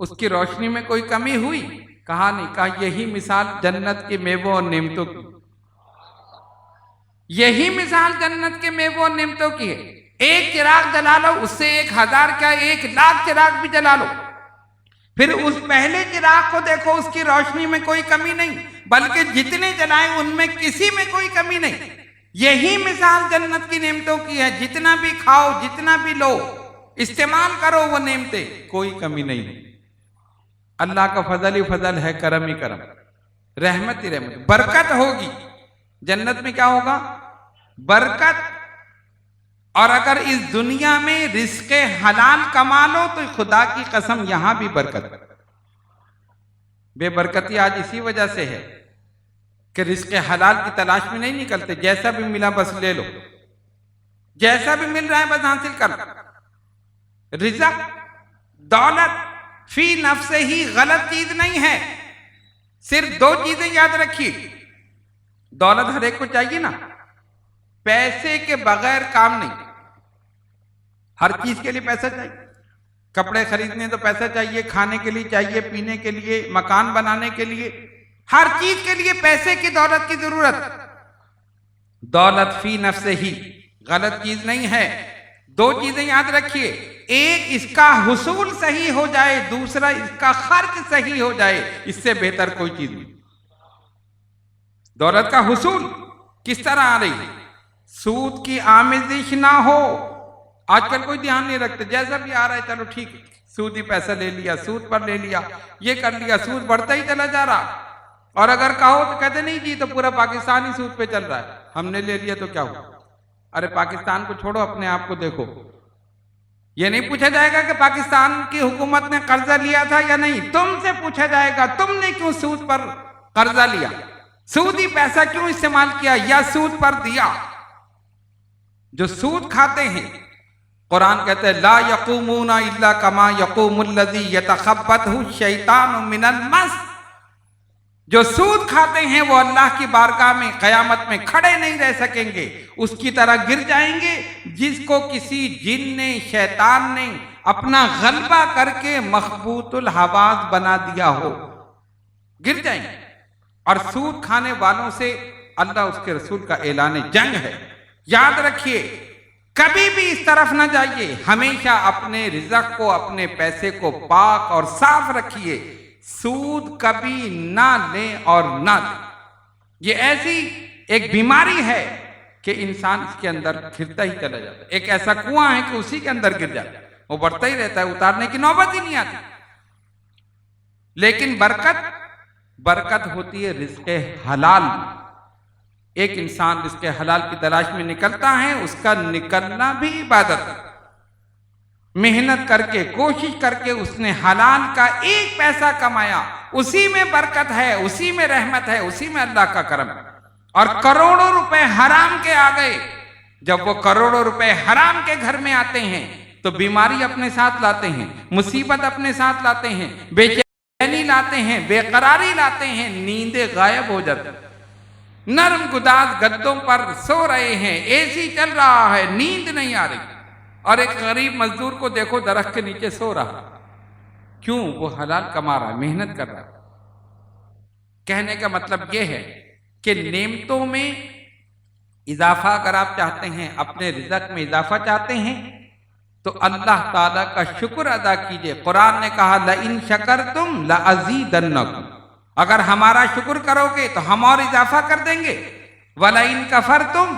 اس کی روشنی میں کوئی کمی ہوئی؟ کہا نہیں. کہا یہی مثال جنت کے میووں اور نعمتوں کی، یہی مثال جنت کے میووں اور نعمتوں کی ہے. ایک چراغ جلا لو، اس سے 1000 کیا 1,00,000 چراغ بھی جلا لو، پھر اس پہلے چراغ کو دیکھو، اس کی روشنی میں کوئی کمی نہیں، بلکہ جتنے جلائیں ان میں کسی میں کوئی کمی نہیں. یہی مثال جنت کی نعمتوں کی ہے. جتنا بھی کھاؤ، جتنا بھی لو، استعمال کرو وہ نعمتیں، کوئی کمی نہیں. اللہ کا فضل ہی فضل ہے، کرم ہی کرم، رحمت ہی رحمت. برکت ہوگی جنت میں. کیا ہوگا؟ برکت. اور اگر اس دنیا میں رزق حلال کما لو تو خدا کی قسم یہاں بھی برکت. بے برکتی آج اسی وجہ سے ہے کہ رزق حلال کی تلاش میں نہیں نکلتے. جیسا بھی ملا بس لے لو، جیسا بھی مل رہا ہے بس حاصل کر لو. رزق، دولت فی نفس ہی غلط چیز نہیں ہے. صرف 2 چیزیں یاد رکھیے. دولت ہر ایک کو چاہیے نا، پیسے کے بغیر کام نہیں. ہر چیز کے لیے پیسہ چاہیے. کپڑے خریدنے تو پیسہ چاہیے، کھانے کے لیے چاہیے، پینے کے لیے، مکان بنانے کے لیے، ہر چیز کے لیے پیسے کی، دولت کی ضرورت. دولت فی نفس ہی غلط چیز نہیں ہے. 2 چیزیں یاد رکھیے. ایک اس کا حصول صحیح ہو جائے، دوسرا اس کا خرچ صحیح ہو جائے. اس سے بہتر کوئی چیز نہیں. دولت کا حصول کس طرح آ رہی ہے؟ سود کی آمیزش نہ ہو. آج کل کوئی دھیان نہیں رکھتے، جیسا بھی آ رہا ہے چلو ٹھیک ہے، سودی پیسہ لے لیا، سود پر لے لیا، یہ کر لیا. سود بڑھتا ہی چلا جا رہا. اور اگر کہو تو کہتے نہیں جی تو پورا پاکستان ہی سود پہ چل رہا ہے، ہم نے لے لیا تو کیا ہوا؟ ارے پاکستان کو چھوڑو، اپنے آپ کو دیکھو. یہ نہیں پوچھا جائے گا کہ پاکستان کی حکومت نے قرضہ لیا تھا یا نہیں، تم سے پوچھا جائے گا تم نے کیوں سود پر قرضہ لیا، سودی پیسہ کیوں استعمال کیا یا سود پر دیا۔ جو سود کھاتے ہیں، قرآن کہتے ہیں لا یقومون الا کما یقوم الذی یتخبطہ الشیطان من المس، جو سود کھاتے ہیں وہ اللہ کی بارگاہ میں قیامت میں کھڑے نہیں رہ سکیں گے، اس کی طرح گر جائیں گے جس کو کسی جن نے، شیطان نے اپنا غلبہ کر کے مخبوط الحواس بنا دیا ہو، گر جائیں گے۔ اور سود کھانے والوں سے اللہ اس کے رسول کا اعلان جنگ ہے۔ یاد رکھیے کبھی بھی اس طرف نہ جائیے، ہمیشہ اپنے رزق کو، اپنے پیسے کو پاک اور صاف رکھیے، سود کبھی نہ لیں اور نہ دیں۔ یہ ایسی ایک بیماری ہے کہ انسان اس کے اندر گرتا ہی چلا جاتا ہے، ایک ایسا کنواں ہے کہ اسی کے اندر گر جاتا ہے، وہ بڑھتا ہی رہتا ہے، اتارنے کی نوبت ہی نہیں آتی۔ لیکن برکت ہوتی ہے رزق حلال میں۔ ایک انسان رزق حلال کی تلاش میں نکلتا ہے، اس کا نکلنا بھی عبادت ہے۔ محنت کر کے، کوشش کر کے اس نے حلال کا ایک پیسہ کمایا، اسی میں برکت ہے، اسی میں رحمت ہے، اسی میں اللہ کا کرم ہے۔ اور کروڑوں روپے حرام کے آ گئے، جب وہ کروڑوں روپے حرام کے گھر میں آتے ہیں تو بیماری اپنے ساتھ لاتے ہیں، مصیبت اپنے ساتھ لاتے ہیں، بے چینی لاتے ہیں، بے قراری لاتے ہیں، نیندیں غائب ہو جاتی ہیں۔ نرم گداز گدوں پر سو رہے ہیں، اے سی چل رہا ہے، نیند نہیں آ رہی، اور ایک غریب مزدور کو دیکھو درخت کے نیچے سو رہا۔ کیوں؟ وہ حلال کما رہا ہے، محنت کر رہا ہے۔ کہنے کا مطلب یہ ہے کہ نعمتوں میں اضافہ اگر آپ چاہتے ہیں، اپنے رزق میں اضافہ چاہتے ہیں تو اللہ تعالیٰ کا شکر ادا کیجئے۔ قرآن نے کہا لَإِن شَكَرْتُمْ لَأَزِيدَنَّكُمْ، اگر ہمارا شکر کرو گے تو ہم اور اضافہ کر دیں گے۔ وَلَئِن كَفَرْتُمْ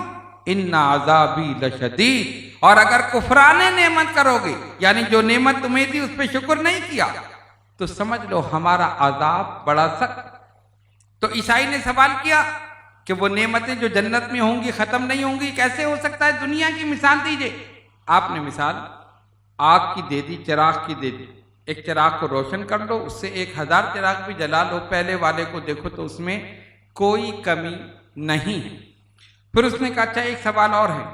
إِنَّ عَذَابِي لَشَدِيدٌ، اور اگر کفران نعمت کرو گے، یعنی جو نعمت تمہیں دی اس پہ شکر نہیں کیا، تو سمجھ لو ہمارا عذاب بڑا سخت۔ تو عیسائی نے سوال کیا کہ وہ نعمتیں جو جنت میں ہوں گی ختم نہیں ہوں گی، کیسے ہو سکتا ہے؟ دنیا کی مثال دیجئے۔ آپ نے مثال آگ کی دے دی، چراغ کی دے دی۔ ایک چراغ کو روشن کر لو، اس سے 1000 چراغ بھی جلا لو، پہلے والے کو دیکھو تو اس میں کوئی کمی نہیں ہے۔ پھر اس نے کہا اچھا ایک سوال اور ہے،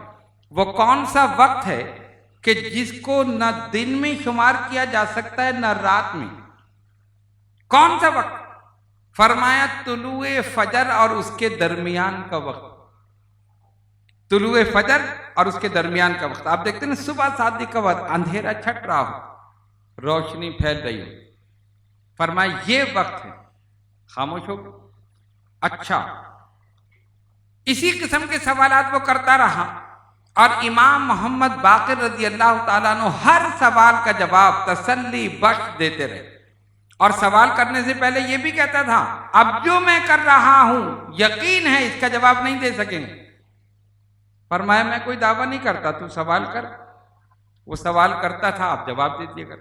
وہ کون سا وقت ہے کہ جس کو نہ دن میں شمار کیا جا سکتا ہے نہ رات میں؟ کون سا وقت؟ فرمایا طلوع فجر اور اس کے درمیان کا وقت۔ طلوع فجر اور اس کے درمیان کا وقت۔ آپ دیکھتے ہیں نا صبح شادی کا وقت، اندھیرا چھٹ رہا ہو، روشنی پھیل رہی ہو، فرمایا یہ وقت ہے، خاموش ہو۔ اچھا، اسی قسم کے سوالات وہ کرتا رہا، اور امام محمد باقر رضی اللہ تعالیٰ عنہ ہر سوال کا جواب تسلی بخش دیتے رہے، اور سوال کرنے سے پہلے یہ بھی کہتا تھا اب جو میں کر رہا ہوں یقین ہے اس کا جواب نہیں دے سکیں گے۔ فرمایا میں کوئی دعویٰ نہیں کرتا، تو سوال کر۔ وہ سوال کرتا تھا، آپ جواب دیجیے گا۔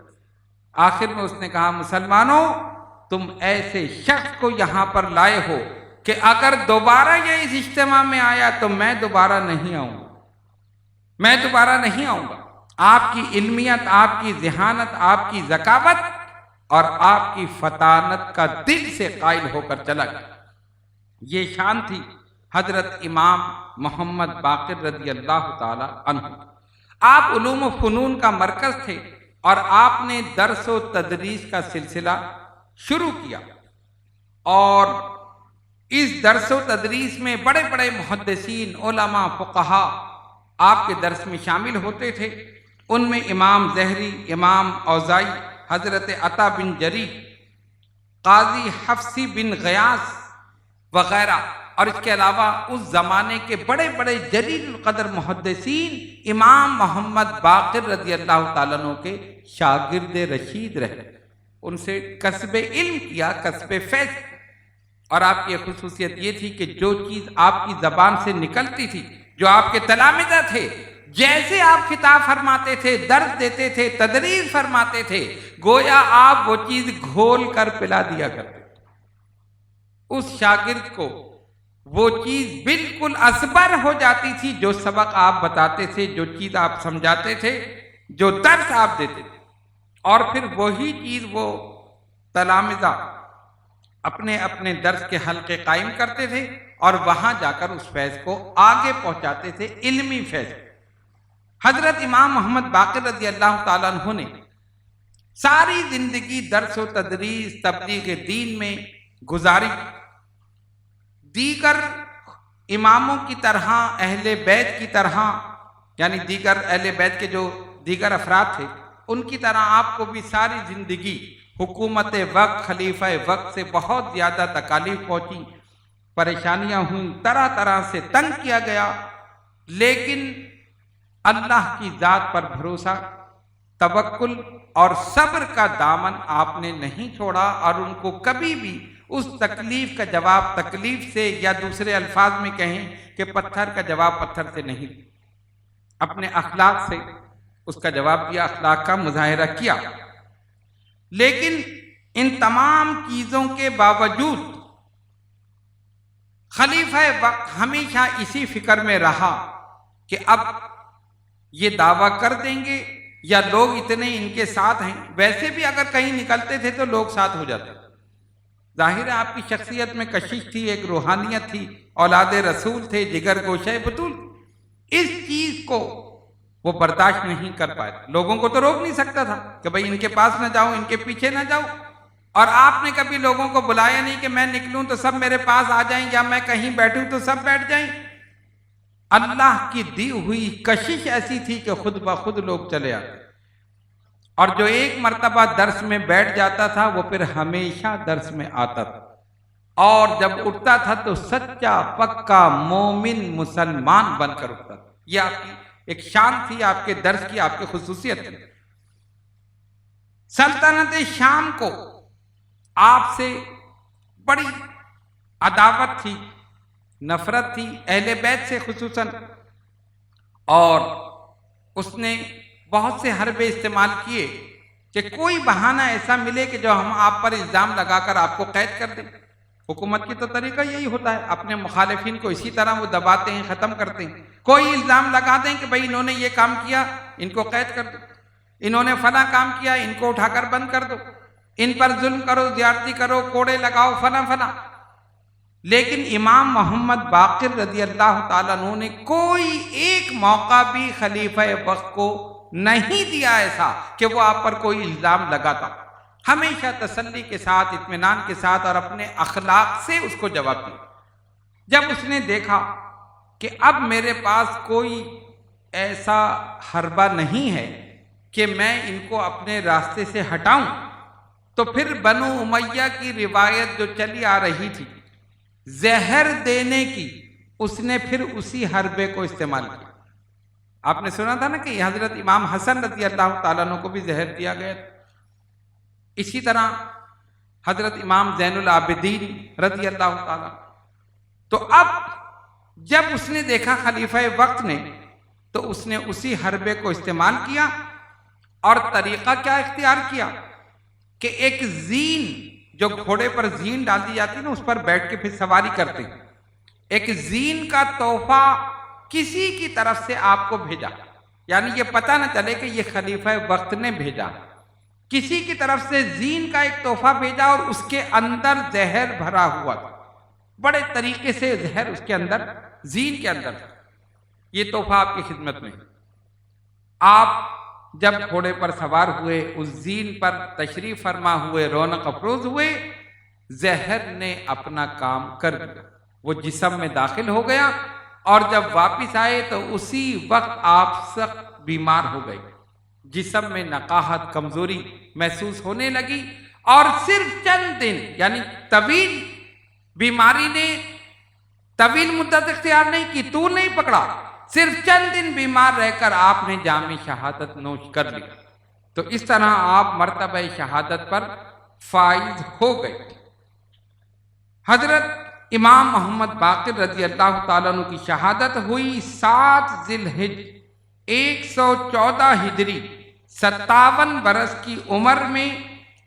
آخر میں اس نے کہا مسلمانوں، تم ایسے شخص کو یہاں پر لائے ہو کہ اگر دوبارہ یہ اس اجتماع میں آیا تو میں دوبارہ نہیں آؤں گا، میں دوبارہ نہیں آؤں گا۔ آپ کی علمیت، آپ کی ذہانت، آپ کی ذکاوت اور آپ کی فطانت کا دل سے قائل ہو کر چلا گیا۔ یہ شان تھی حضرت امام محمد باقر رضی اللہ تعالی عنہ۔ آپ علوم و فنون کا مرکز تھے، اور آپ نے درس و تدریس کا سلسلہ شروع کیا، اور اس درس و تدریس میں بڑے بڑے محدثین، علماء، فقہاء آپ کے درس میں شامل ہوتے تھے۔ ان میں امام زہری، امام اوزاعی، حضرت عطا بن جری، قاضی حفصی بن غیاث وغیرہ، اور اس کے علاوہ اس زمانے کے بڑے بڑے جلیل القدر محدثین امام محمد باقر رضی اللہ تعالیٰ عنہ کے شاگرد رشید رہے، ان سے کسب علم کیا، کسب فیض۔ اور آپ کی خصوصیت یہ تھی کہ جو چیز آپ کی زبان سے نکلتی تھی، جو آپ کے تلامذہ تھے، جیسے آپ خطاب فرماتے تھے، درس دیتے تھے، تدریس فرماتے تھے، گویا آپ وہ چیز گھول کر پلا دیا کرتے۔ اس شاگرد کو وہ چیز بالکل ازبر ہو جاتی تھی، جو سبق آپ بتاتے تھے، جو چیز آپ سمجھاتے تھے، جو درس آپ دیتے تھے، اور پھر وہی چیز وہ تلامذہ اپنے اپنے درس کے حلقے قائم کرتے تھے اور وہاں جا کر اس فیض کو آگے پہنچاتے تھے، علمی فیض۔ حضرت امام محمد باقر رضی اللہ تعالیٰ عنہ نے ساری زندگی درس و تدریس تبلیغ دین میں گزاری۔ دیگر اماموں کی طرح، اہل بیت کی طرح، یعنی دیگر اہل بیت کے جو دیگر افراد تھے ان کی طرح آپ کو بھی ساری زندگی حکومت وقت، خلیفہ وقت سے بہت زیادہ تکالیف پہنچی، پریشانیاں ہوئیں، طرح طرح سے تنگ کیا گیا، لیکن اللہ کی ذات پر بھروسہ، توکل اور صبر کا دامن آپ نے نہیں چھوڑا، اور ان کو کبھی بھی اس تکلیف کا جواب تکلیف سے، یا دوسرے الفاظ میں کہیں کہ پتھر کا جواب پتھر سے نہیں، اپنے اخلاق سے اس کا جواب دیا، اخلاق کا مظاہرہ کیا۔ لیکن ان تمام چیزوں کے باوجود خلیفہ وقت ہمیشہ اسی فکر میں رہا کہ اب یہ دعویٰ کر دیں گے یا لوگ اتنے ان کے ساتھ ہیں، ویسے بھی اگر کہیں نکلتے تھے تو لوگ ساتھ ہو جاتے۔ ظاہر ہے آپ کی شخصیت میں کشش تھی، ایک روحانیت تھی، اولاد رسول تھے، جگر گوشہ بطول، اس چیز کو وہ برداشت نہیں کر پائے۔ لوگوں کو تو روک نہیں سکتا تھا کہ بھئی ان کے پاس نہ جاؤ، ان کے پیچھے نہ جاؤ، اور آپ نے کبھی لوگوں کو بلایا نہیں کہ میں نکلوں تو سب میرے پاس آ جائیں، یا میں کہیں بیٹھوں تو سب بیٹھ جائیں۔ اللہ کی دی ہوئی کشش ایسی تھی کہ خود بخود لوگ چلے آتے، اور جو ایک مرتبہ درس میں بیٹھ جاتا تھا وہ پھر ہمیشہ درس میں آتا تھا، اور جب اٹھتا تھا تو سچا پکا مومن مسلمان بن کر اٹھتا تھا۔ یہ آپ کی ایک شان تھی، آپ کے درس کی، آپ کی خصوصیت تھی۔ سلطنت شام کو آپ سے بڑی عداوت تھی، نفرت تھی، اہل بیت سے خصوصاً، اور اس نے بہت سے حربے استعمال کیے کہ کوئی بہانہ ایسا ملے کہ جو ہم آپ پر الزام لگا کر آپ کو قید کر دیں۔ حکومت کی تو طریقہ یہی ہوتا ہے، اپنے مخالفین کو اسی طرح وہ دباتے ہیں، ختم کرتے ہیں۔ کوئی الزام لگا دیں کہ بھئی انہوں نے یہ کام کیا، ان کو قید کر دو، انہوں نے فلاں کام کیا، ان کو اٹھا کر بند کر دو، ان پر ظلم کرو، زیادتی کرو، کوڑے لگاؤ، فلاں فلاں۔ لیکن امام محمد باقر رضی اللہ تعالیٰ عنہ نے کوئی ایک موقع بھی خلیفہ وقت کو نہیں دیا ایسا کہ وہ آپ پر کوئی الزام لگاتا، ہمیشہ تسلی کے ساتھ، اطمینان کے ساتھ، اور اپنے اخلاق سے اس کو جواب دیا۔ جب اس نے دیکھا کہ اب میرے پاس کوئی ایسا حربہ نہیں ہے کہ میں ان کو اپنے راستے سے ہٹاؤں، تو پھر بنو امیہ کی روایت جو چلی آ رہی تھی زہر دینے کی، اس نے پھر اسی حربے کو استعمال کیا۔ آپ نے سنا تھا نا کہ حضرت امام حسن رضی اللہ تعالیٰ عنہ کو بھی زہر دیا گیا تھا۔ اسی طرح حضرت امام زین العابدین رضی اللہ تعالیٰ۔ تو اب جب اس نے دیکھا خلیفہ وقت نے، تو اس نے اسی حربے کو استعمال کیا، اور طریقہ کیا اختیار کیا کہ ایک زین، جو گھوڑے پر زین ڈال دی جاتی ہے نا، اس پر بیٹھ کے پھر سواری کرتے ہیں، ایک زین کا تحفہ کسی کی طرف سے آپ کو بھیجا، یعنی یہ پتہ نہ چلے کہ یہ خلیفہ وقت نے بھیجا، کسی کی طرف سے زین کا ایک تحفہ بھیجا، اور اس کے اندر زہر بھرا ہوا تھا، بڑے طریقے سے زہر اس کے اندر، زین کے اندر تھا۔ یہ تحفہ آپ کی خدمت میں، آپ جب گھوڑے پر سوار ہوئے، اس زین پر تشریف فرما ہوئے، رونق افروز ہوئے، زہر نے اپنا کام کر دیا، وہ جسم میں داخل ہو گیا، اور جب واپس آئے تو اسی وقت آپ سخت بیمار ہو گئے، جسم میں نقاہت، کمزوری محسوس ہونے لگی، اور صرف چند دن، یعنی طویل بیماری نے طویل مدت اختیار نہیں کی، طول نہیں پکڑا، صرف چند دن بیمار رہ کر آپ نے جام شہادت نوش کر لی۔ تو اس طرح آپ مرتبہ شہادت پر فائز ہو گئے۔ حضرت امام محمد باقر رضی اللہ تعالیٰ عنہ کی شہادت ہوئی 7 ذی الحجہ 114 ہجری 57 برس کی عمر میں۔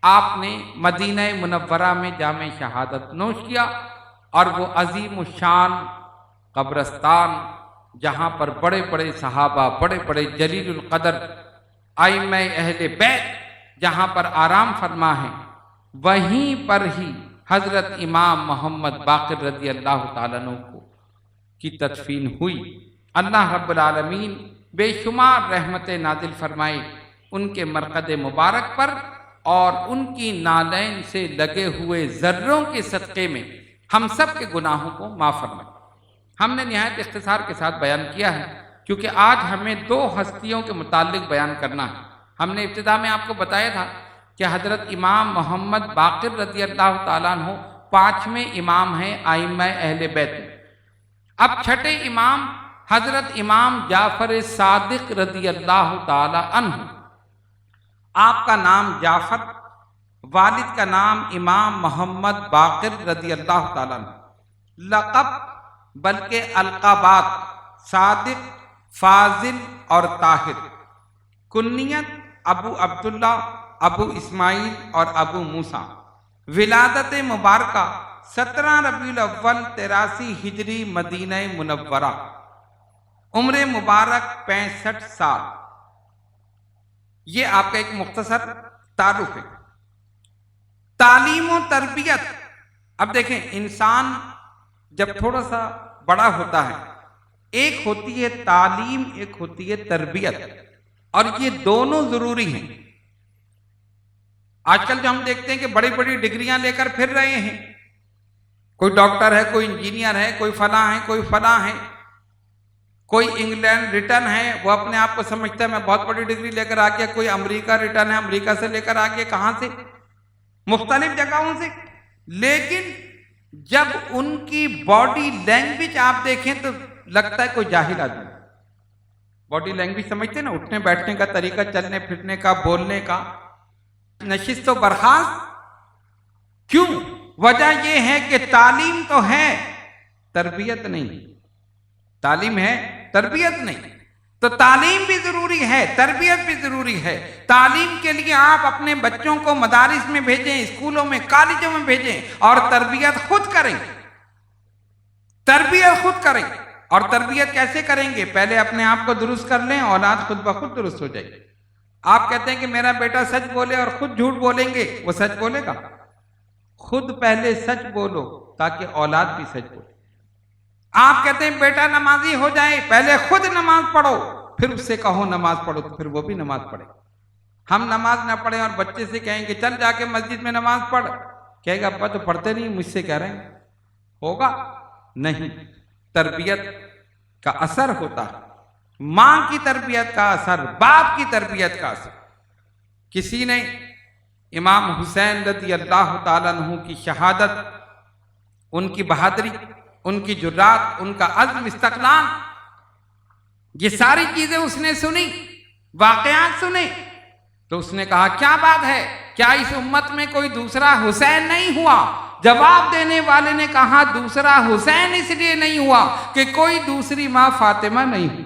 آپ نے مدینہ منورہ میں جام شہادت نوش کیا، اور وہ عظیم الشان قبرستان جہاں پر بڑے بڑے صحابہ، بڑے بڑے جلیل القدر ائمہ اہل بیت جہاں پر آرام فرما ہے، وہیں پر ہی حضرت امام محمد باقر رضی اللہ تعالیٰ عنہ کی تدفین ہوئی۔ اللہ رب العالمین بے شمار رحمت نازل فرمائے ان کے مرقد مبارک پر، اور ان کی نالین سے لگے ہوئے ذروں کے صدقے میں ہم سب کے گناہوں کو معاف فرمائے۔ ہم نے نہایت اختصار کے ساتھ بیان کیا ہے، کیونکہ آج ہمیں دو ہستیوں کے متعلق بیان کرنا ہے۔ ہم نے ابتدا میں آپ کو بتایا تھا کہ حضرت امام محمد باقر رضی اللہ تعالیٰ عنہ 5ویں امام ہیں ائمہ اہل بیت میں۔ اب چھٹے امام حضرت امام جعفر صادق رضی اللہ تعالیٰ عنہ، آپ کا نام جعفر، والد کا نام امام محمد باقر رضی اللہ تعالیٰ عنہ، لقب بلکہ القابات صادق، فاضل اور طاہر، کنیت ابو عبداللہ، ابو اسماعیل اور ابو موسیٰ، ولادت مبارکہ 17 ربیع الاول 83 ہجری مدینہ منورہ، عمر مبارک 65 سال۔ یہ آپ کا ایک مختصر تعارف ہے۔ تعلیم و تربیت، اب دیکھیں انسان جب تھوڑا سا بڑا ہوتا ہے، ایک ہوتی ہے تعلیم، ایک ہوتی ہے تربیت، اور یہ دونوں ضروری ہیں۔ آج کل جو ہم دیکھتے ہیں کہ بڑی بڑی ڈگریاں لے کر پھر رہے ہیں، کوئی ڈاکٹر ہے، کوئی انجینئر ہے، کوئی فلاں ہے، کوئی فلاں ہے، کوئی انگلینڈ ریٹرن ہے، وہ اپنے آپ کو سمجھتا ہے میں بہت بڑی ڈگری لے کر آ گیا، کوئی امریکہ ریٹرن ہے، امریکہ سے لے کر آ گیا، کہاں سے؟ مختلف جگہوں سے۔ لیکن جب ان کی باڈی لینگویج آپ دیکھیں تو لگتا ہے کوئی جاہل آدمی۔ باڈی لینگویج سمجھتے ہیں نا، اٹھنے بیٹھنے کا طریقہ، چلنے پھرنے کا، بولنے کا، نشست و برخاست۔ کیوں؟ وجہ یہ ہے کہ تعلیم تو ہے، تربیت نہیں۔ تعلیم ہے، تربیت نہیں۔ تو تعلیم بھی ضروری ہے، تربیت بھی ضروری ہے۔ تعلیم کے لیے آپ اپنے بچوں کو مدارس میں بھیجیں، اسکولوں میں، کالجوں میں بھیجیں، اور تربیت خود کریں۔ تربیت خود کریں۔ اور تربیت کیسے کریں گے؟ پہلے اپنے آپ کو درست کر لیں، اولاد خود بخود درست ہو جائے گی۔ آپ کہتے ہیں کہ میرا بیٹا سچ بولے اور خود جھوٹ بولیں گے، وہ سچ بولے گا؟ خود پہلے سچ بولو تاکہ اولاد بھی سچ بولے۔ آپ کہتے ہیں بیٹا نمازی ہو جائے، پہلے خود نماز پڑھو، پھر اس سے کہو نماز پڑھو، تو پھر وہ بھی نماز پڑھے۔ ہم نماز نہ پڑھیں اور بچے سے کہیں کہ چل جا کے مسجد میں نماز پڑھ، کہے گا ابا تو پڑھتے نہیں، مجھ سے کہہ رہے ہیں، ہوگا نہیں۔ تربیت کا اثر ہوتا ہے، ماں کی تربیت کا اثر، باپ کی تربیت کا اثر۔ کسی نے امام حسین رضی اللہ تعالیٰ عنہ کی شہادت، ان کی بہادری، ان کی جرات، ان کا عزم استقلال، یہ ساری چیزیں اس نے سنی، واقعات سنے، تو اس نے کہا کیا بات ہے، کیا اس امت میں کوئی دوسرا حسین نہیں ہوا؟ جواب دینے والے نے کہا دوسرا حسین اس لیے نہیں ہوا کہ کوئی دوسری ماں فاطمہ نہیں ہوئی۔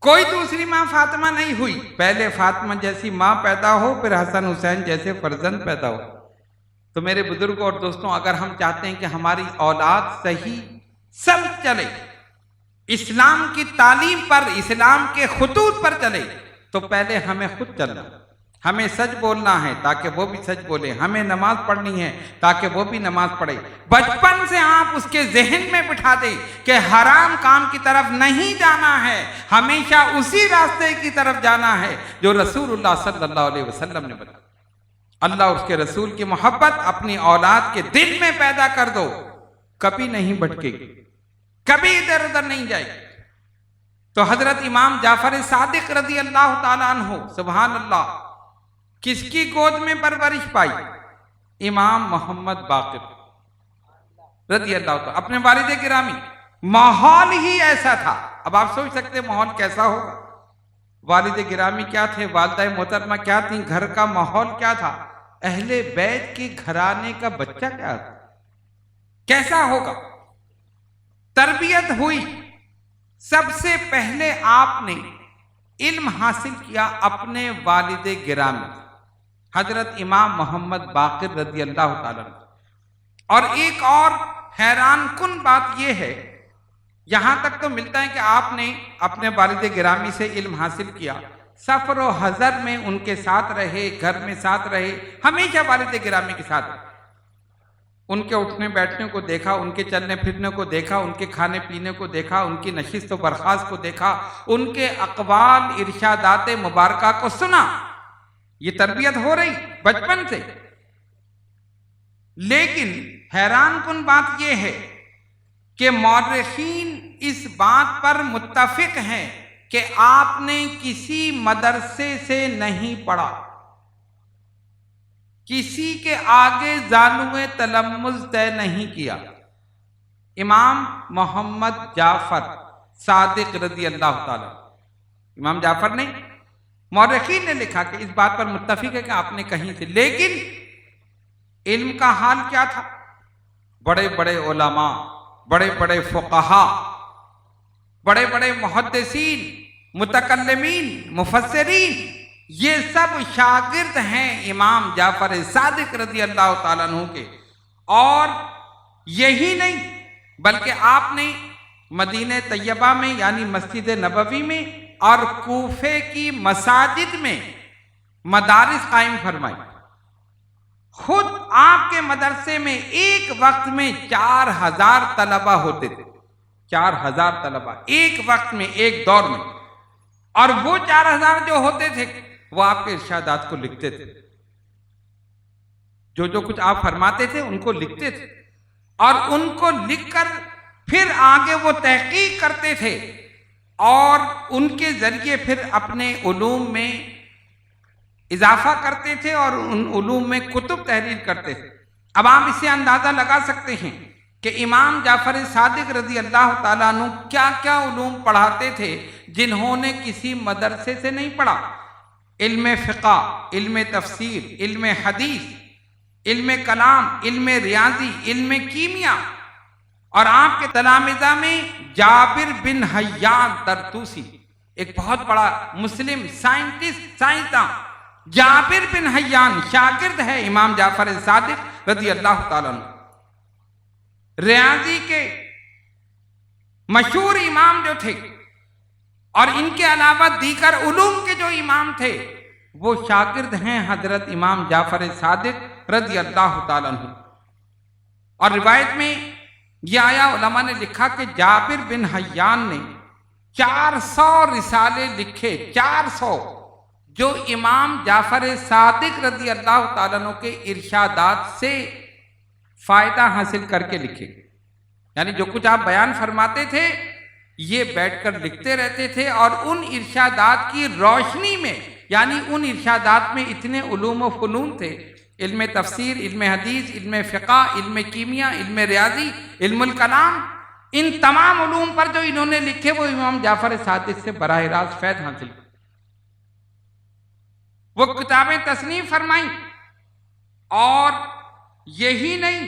کوئی دوسری ماں فاطمہ نہیں ہوئی، پہلے فاطمہ جیسی ماں پیدا ہو، پھر حسن حسین جیسے فرزند پیدا ہو۔ تو میرے بزرگوں اور دوستوں، اگر ہم چاہتے ہیں کہ ہماری اولاد صحیح سمت چلے، اسلام کی تعلیم پر، اسلام کے خطوط پر چلے، تو پہلے ہمیں خود چلنا، ہمیں سچ بولنا ہے تاکہ وہ بھی سچ بولے، ہمیں نماز پڑھنی ہے تاکہ وہ بھی نماز پڑھے۔ بچپن سے آپ اس کے ذہن میں بٹھا دیں کہ حرام کام کی طرف نہیں جانا ہے، ہمیشہ اسی راستے کی طرف جانا ہے جو رسول اللہ صلی اللہ علیہ وسلم نے بتایا۔ اللہ اور اس کے رسول کی محبت اپنی اولاد کے دل میں پیدا کر دو، کبھی نہیں بھٹکے گی، کبھی ادھر ادھر نہیں جائے گی۔ تو حضرت امام جعفر صادق رضی اللہ تعالیٰ عنہ، سبحان اللہ، کس کی گود میں پرورش پائی؟ امام محمد باقر رضی اللہ تعالیٰ، اپنے والد گرامی۔ ماحول ہی ایسا تھا، اب آپ سوچ سکتے ماحول کیسا ہوگا۔ والد گرامی کیا تھے، والدہ محترمہ کیا تھیں، گھر کا ماحول کیا تھا، اہل بیت کے گھرانے کا بچہ کیا تھا، کیسا ہوگا؟ تربیت ہوئی۔ سب سے پہلے آپ نے علم حاصل کیا اپنے والد گرامی حضرت امام محمد باقر رضی اللہ تعالیٰ عنہ۔ اور ایک اور حیران کن بات یہ ہے، یہاں تک تو ملتا ہے کہ آپ نے اپنے والد گرامی سے علم حاصل کیا، سفر و حضر میں ان کے ساتھ رہے، گھر میں ساتھ رہے، ہمیشہ والد گرامی کے ساتھ رہے، ان کے اٹھنے بیٹھنے کو دیکھا، ان کے چلنے پھرنے کو دیکھا، ان کے کھانے پینے کو دیکھا، ان کی نشست و برخاست کو دیکھا، ان کے اقوال ارشادات مبارکہ کو سنا۔ یہ تربیت ہو رہی بچپن سے۔ لیکن حیران کن بات یہ ہے کہ مورخین اس بات پر متفق ہیں کہ آپ نے کسی مدرسے سے نہیں پڑھا، کسی کے آگے زانوِ تلمذ طے نہیں کیا۔ امام محمد جعفر صادق رضی اللہ تعالی، امام جعفر نے، مورخین نے لکھا کہ اس بات پر متفق ہے کہ آپ نے کہیں سے، لیکن علم کا حال کیا تھا؟ بڑے بڑے علماء، بڑے بڑے فقہا، بڑے بڑے محدثین، متکلمین، مفسرین، یہ سب شاگرد ہیں امام جعفر صادق رضی اللہ تعالیٰ عنہ کے۔ اور یہی نہیں بلکہ آپ نے مدینہ طیبہ میں یعنی مسجد نبوی میں اور کوفے کی مساجد میں مدارس قائم فرمائی۔ خود آپ کے مدرسے میں ایک وقت میں 4000 طلبہ ہوتے تھے، 4000 طلبہ ایک وقت میں، ایک دور میں۔ اور وہ 4000 جو ہوتے تھے وہ آپ کے ارشادات کو لکھتے تھے، جو کچھ آپ فرماتے تھے ان کو لکھتے تھے، اور ان کو لکھ کر پھر آگے وہ تحقیق کرتے تھے، اور ان کے ذریعے پھر اپنے علوم میں اضافہ کرتے تھے اور ان علوم میں کتب تحریر کرتے تھے۔ اب آپ اس سے اندازہ لگا سکتے ہیں کہ امام جعفر صادق رضی اللہ تعالیٰ عنہ کیا کیا علوم پڑھاتے تھے جنہوں نے کسی مدرسے سے نہیں پڑھا۔ علم فقہ، علم تفسیر، علم حدیث، علم کلام، علم ریاضی، علم کیمیا۔ اور آپ کے تلامذہ میں جابر بن حیان طرطوسی، ایک بہت بڑا مسلم سائنٹسٹ، سائنسداں، جابر بن حیان شاگرد ہے امام جعفر صادق رضی اللہ تعالیٰ عنہ۔ ریاضی کے مشہور امام جو تھے، اور ان کے علاوہ دیگر علوم کے جو امام تھے، وہ شاگرد ہیں حضرت امام جعفر صادق رضی اللہ تعالیٰ عنہ۔ اور روایت میں یہ آیا، علماء نے لکھا کہ جابر بن حیان نے 400 رسالے لکھے، 400، جو امام جعفر صادق رضی اللہ تعالیٰ عنہ کے ارشادات سے فائدہ حاصل کر کے لکھے۔ یعنی جو کچھ آپ بیان فرماتے تھے یہ بیٹھ کر لکھتے رہتے تھے، اور ان ارشادات کی روشنی میں، یعنی ان ارشادات میں اتنے علوم و فنون تھے، علم تفسیر، علم حدیث، علم فقہ، علم کیمیا، علم ریاضی، علم الکلام، ان تمام علوم پر جو انہوں نے لکھے وہ امام جعفر صادق سے براہ راست فیض حاصل کی، وہ کتابیں تصنیف فرمائیں۔ اور یہی نہیں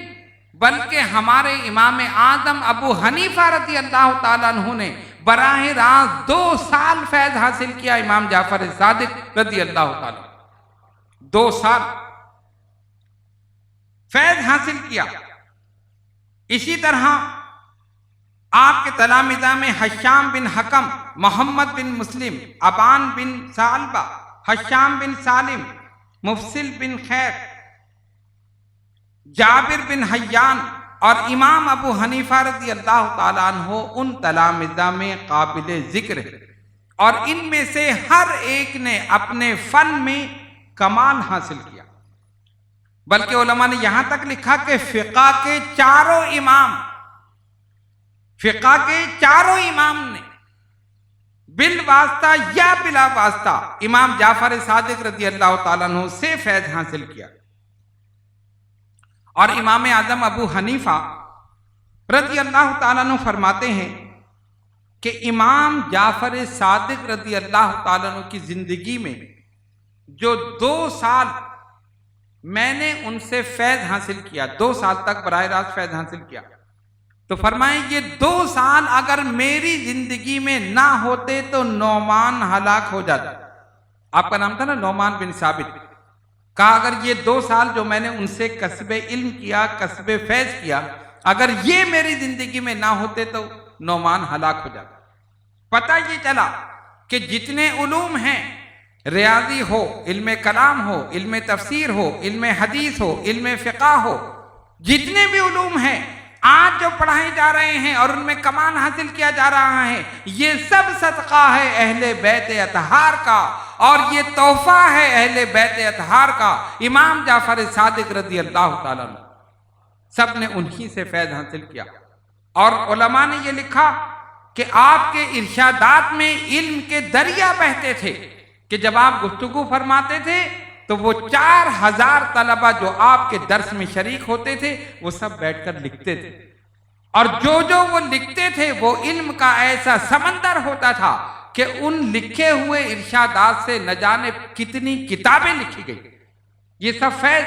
بلکہ ہمارے امام اعظم ابو حنیفہ رضی اللہ تعالیٰ عنہ نے براہ راست 2 سال فیض حاصل کیا امام جعفر صادق رضی اللہ تعالیٰ، 2 سال فیض حاصل کیا۔ اسی طرح آپ کے تلامذہ میں حشام بن حکم، محمد بن مسلم، ابان بن ثعلبہ، حشام بن سالم، مفصل بن خیر، جابر بن حیان اور امام ابو حنیفہ رضی اللہ تعالیٰ عنہ ان تلامذہ میں قابل ذکر ہے، اور ان میں سے ہر ایک نے اپنے فن میں کمال حاصل کیا۔ بلکہ علماء نے یہاں تک لکھا کہ فقہ کے چاروں امام نے بالواسطہ یا بلا واسطہ امام جعفر صادق رضی اللہ تعالیٰ عنہ سے فیض حاصل کیا۔ اور امام اعظم ابو حنیفہ رضی اللہ تعالیٰ عنہ فرماتے ہیں کہ امام جعفر صادق رضی اللہ تعالیٰ عنہ کی زندگی میں جو 2 سال میں نے ان سے فیض حاصل کیا، 2 سال تک براہ راست فیض حاصل کیا، تو فرمائیں یہ 2 سال اگر میری زندگی میں نہ ہوتے تو نعمان ہلاک ہو جاتا. آپ کا نام تھا نا نعمان بن ثابت. کہا اگر یہ 2 سال جو میں نے ان سے کسب علم کیا، کسب فیض کیا، اگر یہ میری زندگی میں نہ ہوتے تو نعمان ہلاک ہو جاتا. پتہ یہ چلا کہ جتنے علوم ہیں، ریاضی ہو، علم کلام ہو، علم تفسیر ہو، علم حدیث ہو، علم فقہ ہو، جتنے بھی علوم ہیں آج جو پڑھائے جا رہے ہیں اور ان میں کمال حاصل کیا جا رہا ہے، یہ سب صدقہ ہے اہل بیت اطہار کا، اور یہ تحفہ ہے اہل بیت اطہار کا، امام جعفر صادق رضی اللہ تعالیٰ عنہ. سب نے انہی سے فیض حاصل کیا. اور علماء نے یہ لکھا کہ آپ کے ارشادات میں علم کے دریا بہتے تھے کہ جب آپ گفتگو فرماتے تھے تو وہ 4000 طلبہ جو آپ کے درس میں شریک ہوتے تھے وہ سب بیٹھ کر لکھتے تھے، اور جو وہ لکھتے تھے وہ علم کا ایسا سمندر ہوتا تھا کہ ان لکھے ہوئے ارشادات سے نہ جانے کتنی کتابیں لکھی گئی. یہ سب فیض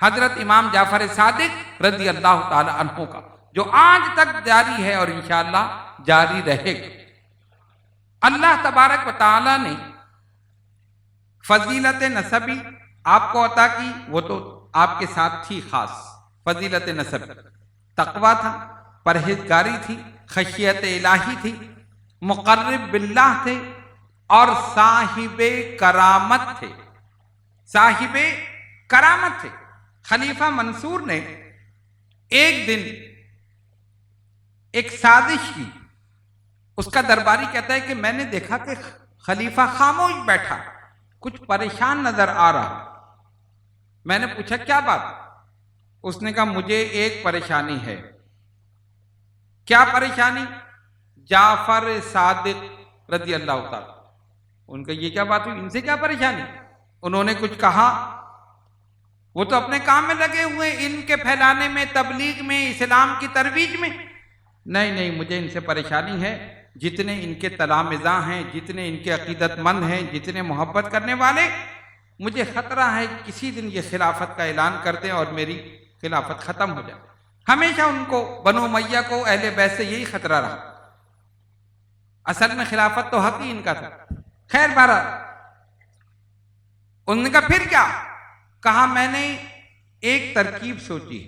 حضرت امام جعفر صادق رضی اللہ تعالی عنہ کا جو آج تک جاری ہے اور انشاءاللہ جاری رہے گا. اللہ تبارک و تعالی نے فضیلت نسبی آپ کو عطا کی، وہ تو آپ کے ساتھ تھی خاص. فضیلت نسبی تقویٰ تھا، پرہیزگاری تھی، خشیت الہی تھی، مقرب باللہ تھے، اور صاحب کرامت تھے. صاحب کرامت تھے. خلیفہ منصور نے ایک دن ایک سازش کی. اس کا درباری کہتا ہے کہ میں نے دیکھا کہ خلیفہ خاموش بیٹھا، کچھ پریشان نظر آ رہا. میں نے پوچھا کیا بات؟ اس نے کہا مجھے ایک پریشانی ہے. کیا پریشانی؟ جعفر صادق رضی اللہ تعالیٰ. ان کا یہ کیا بات ہوئی، ان سے کیا پریشانی؟ انہوں نے کچھ کہا؟ وہ تو اپنے کام میں لگے ہوئے، علم کے پھیلانے میں، تبلیغ میں، اسلام کی ترویج میں. نہیں مجھے ان سے پریشانی ہے. جتنے ان کے تلامذہ ہیں، جتنے ان کے عقیدت مند ہیں، جتنے محبت کرنے والے، مجھے خطرہ ہے کسی دن یہ خلافت کا اعلان کر دیں اور میری خلافت ختم ہو جائے. ہمیشہ ان کو، بنو امیہ کو، اہل بیت سے یہی خطرہ رہا. اصل میں خلافت تو حق ہی ان کا تھا. خیر بہرحال انہوں نے کہا پھر کیا؟ کہا میں نے ایک ترکیب سوچی،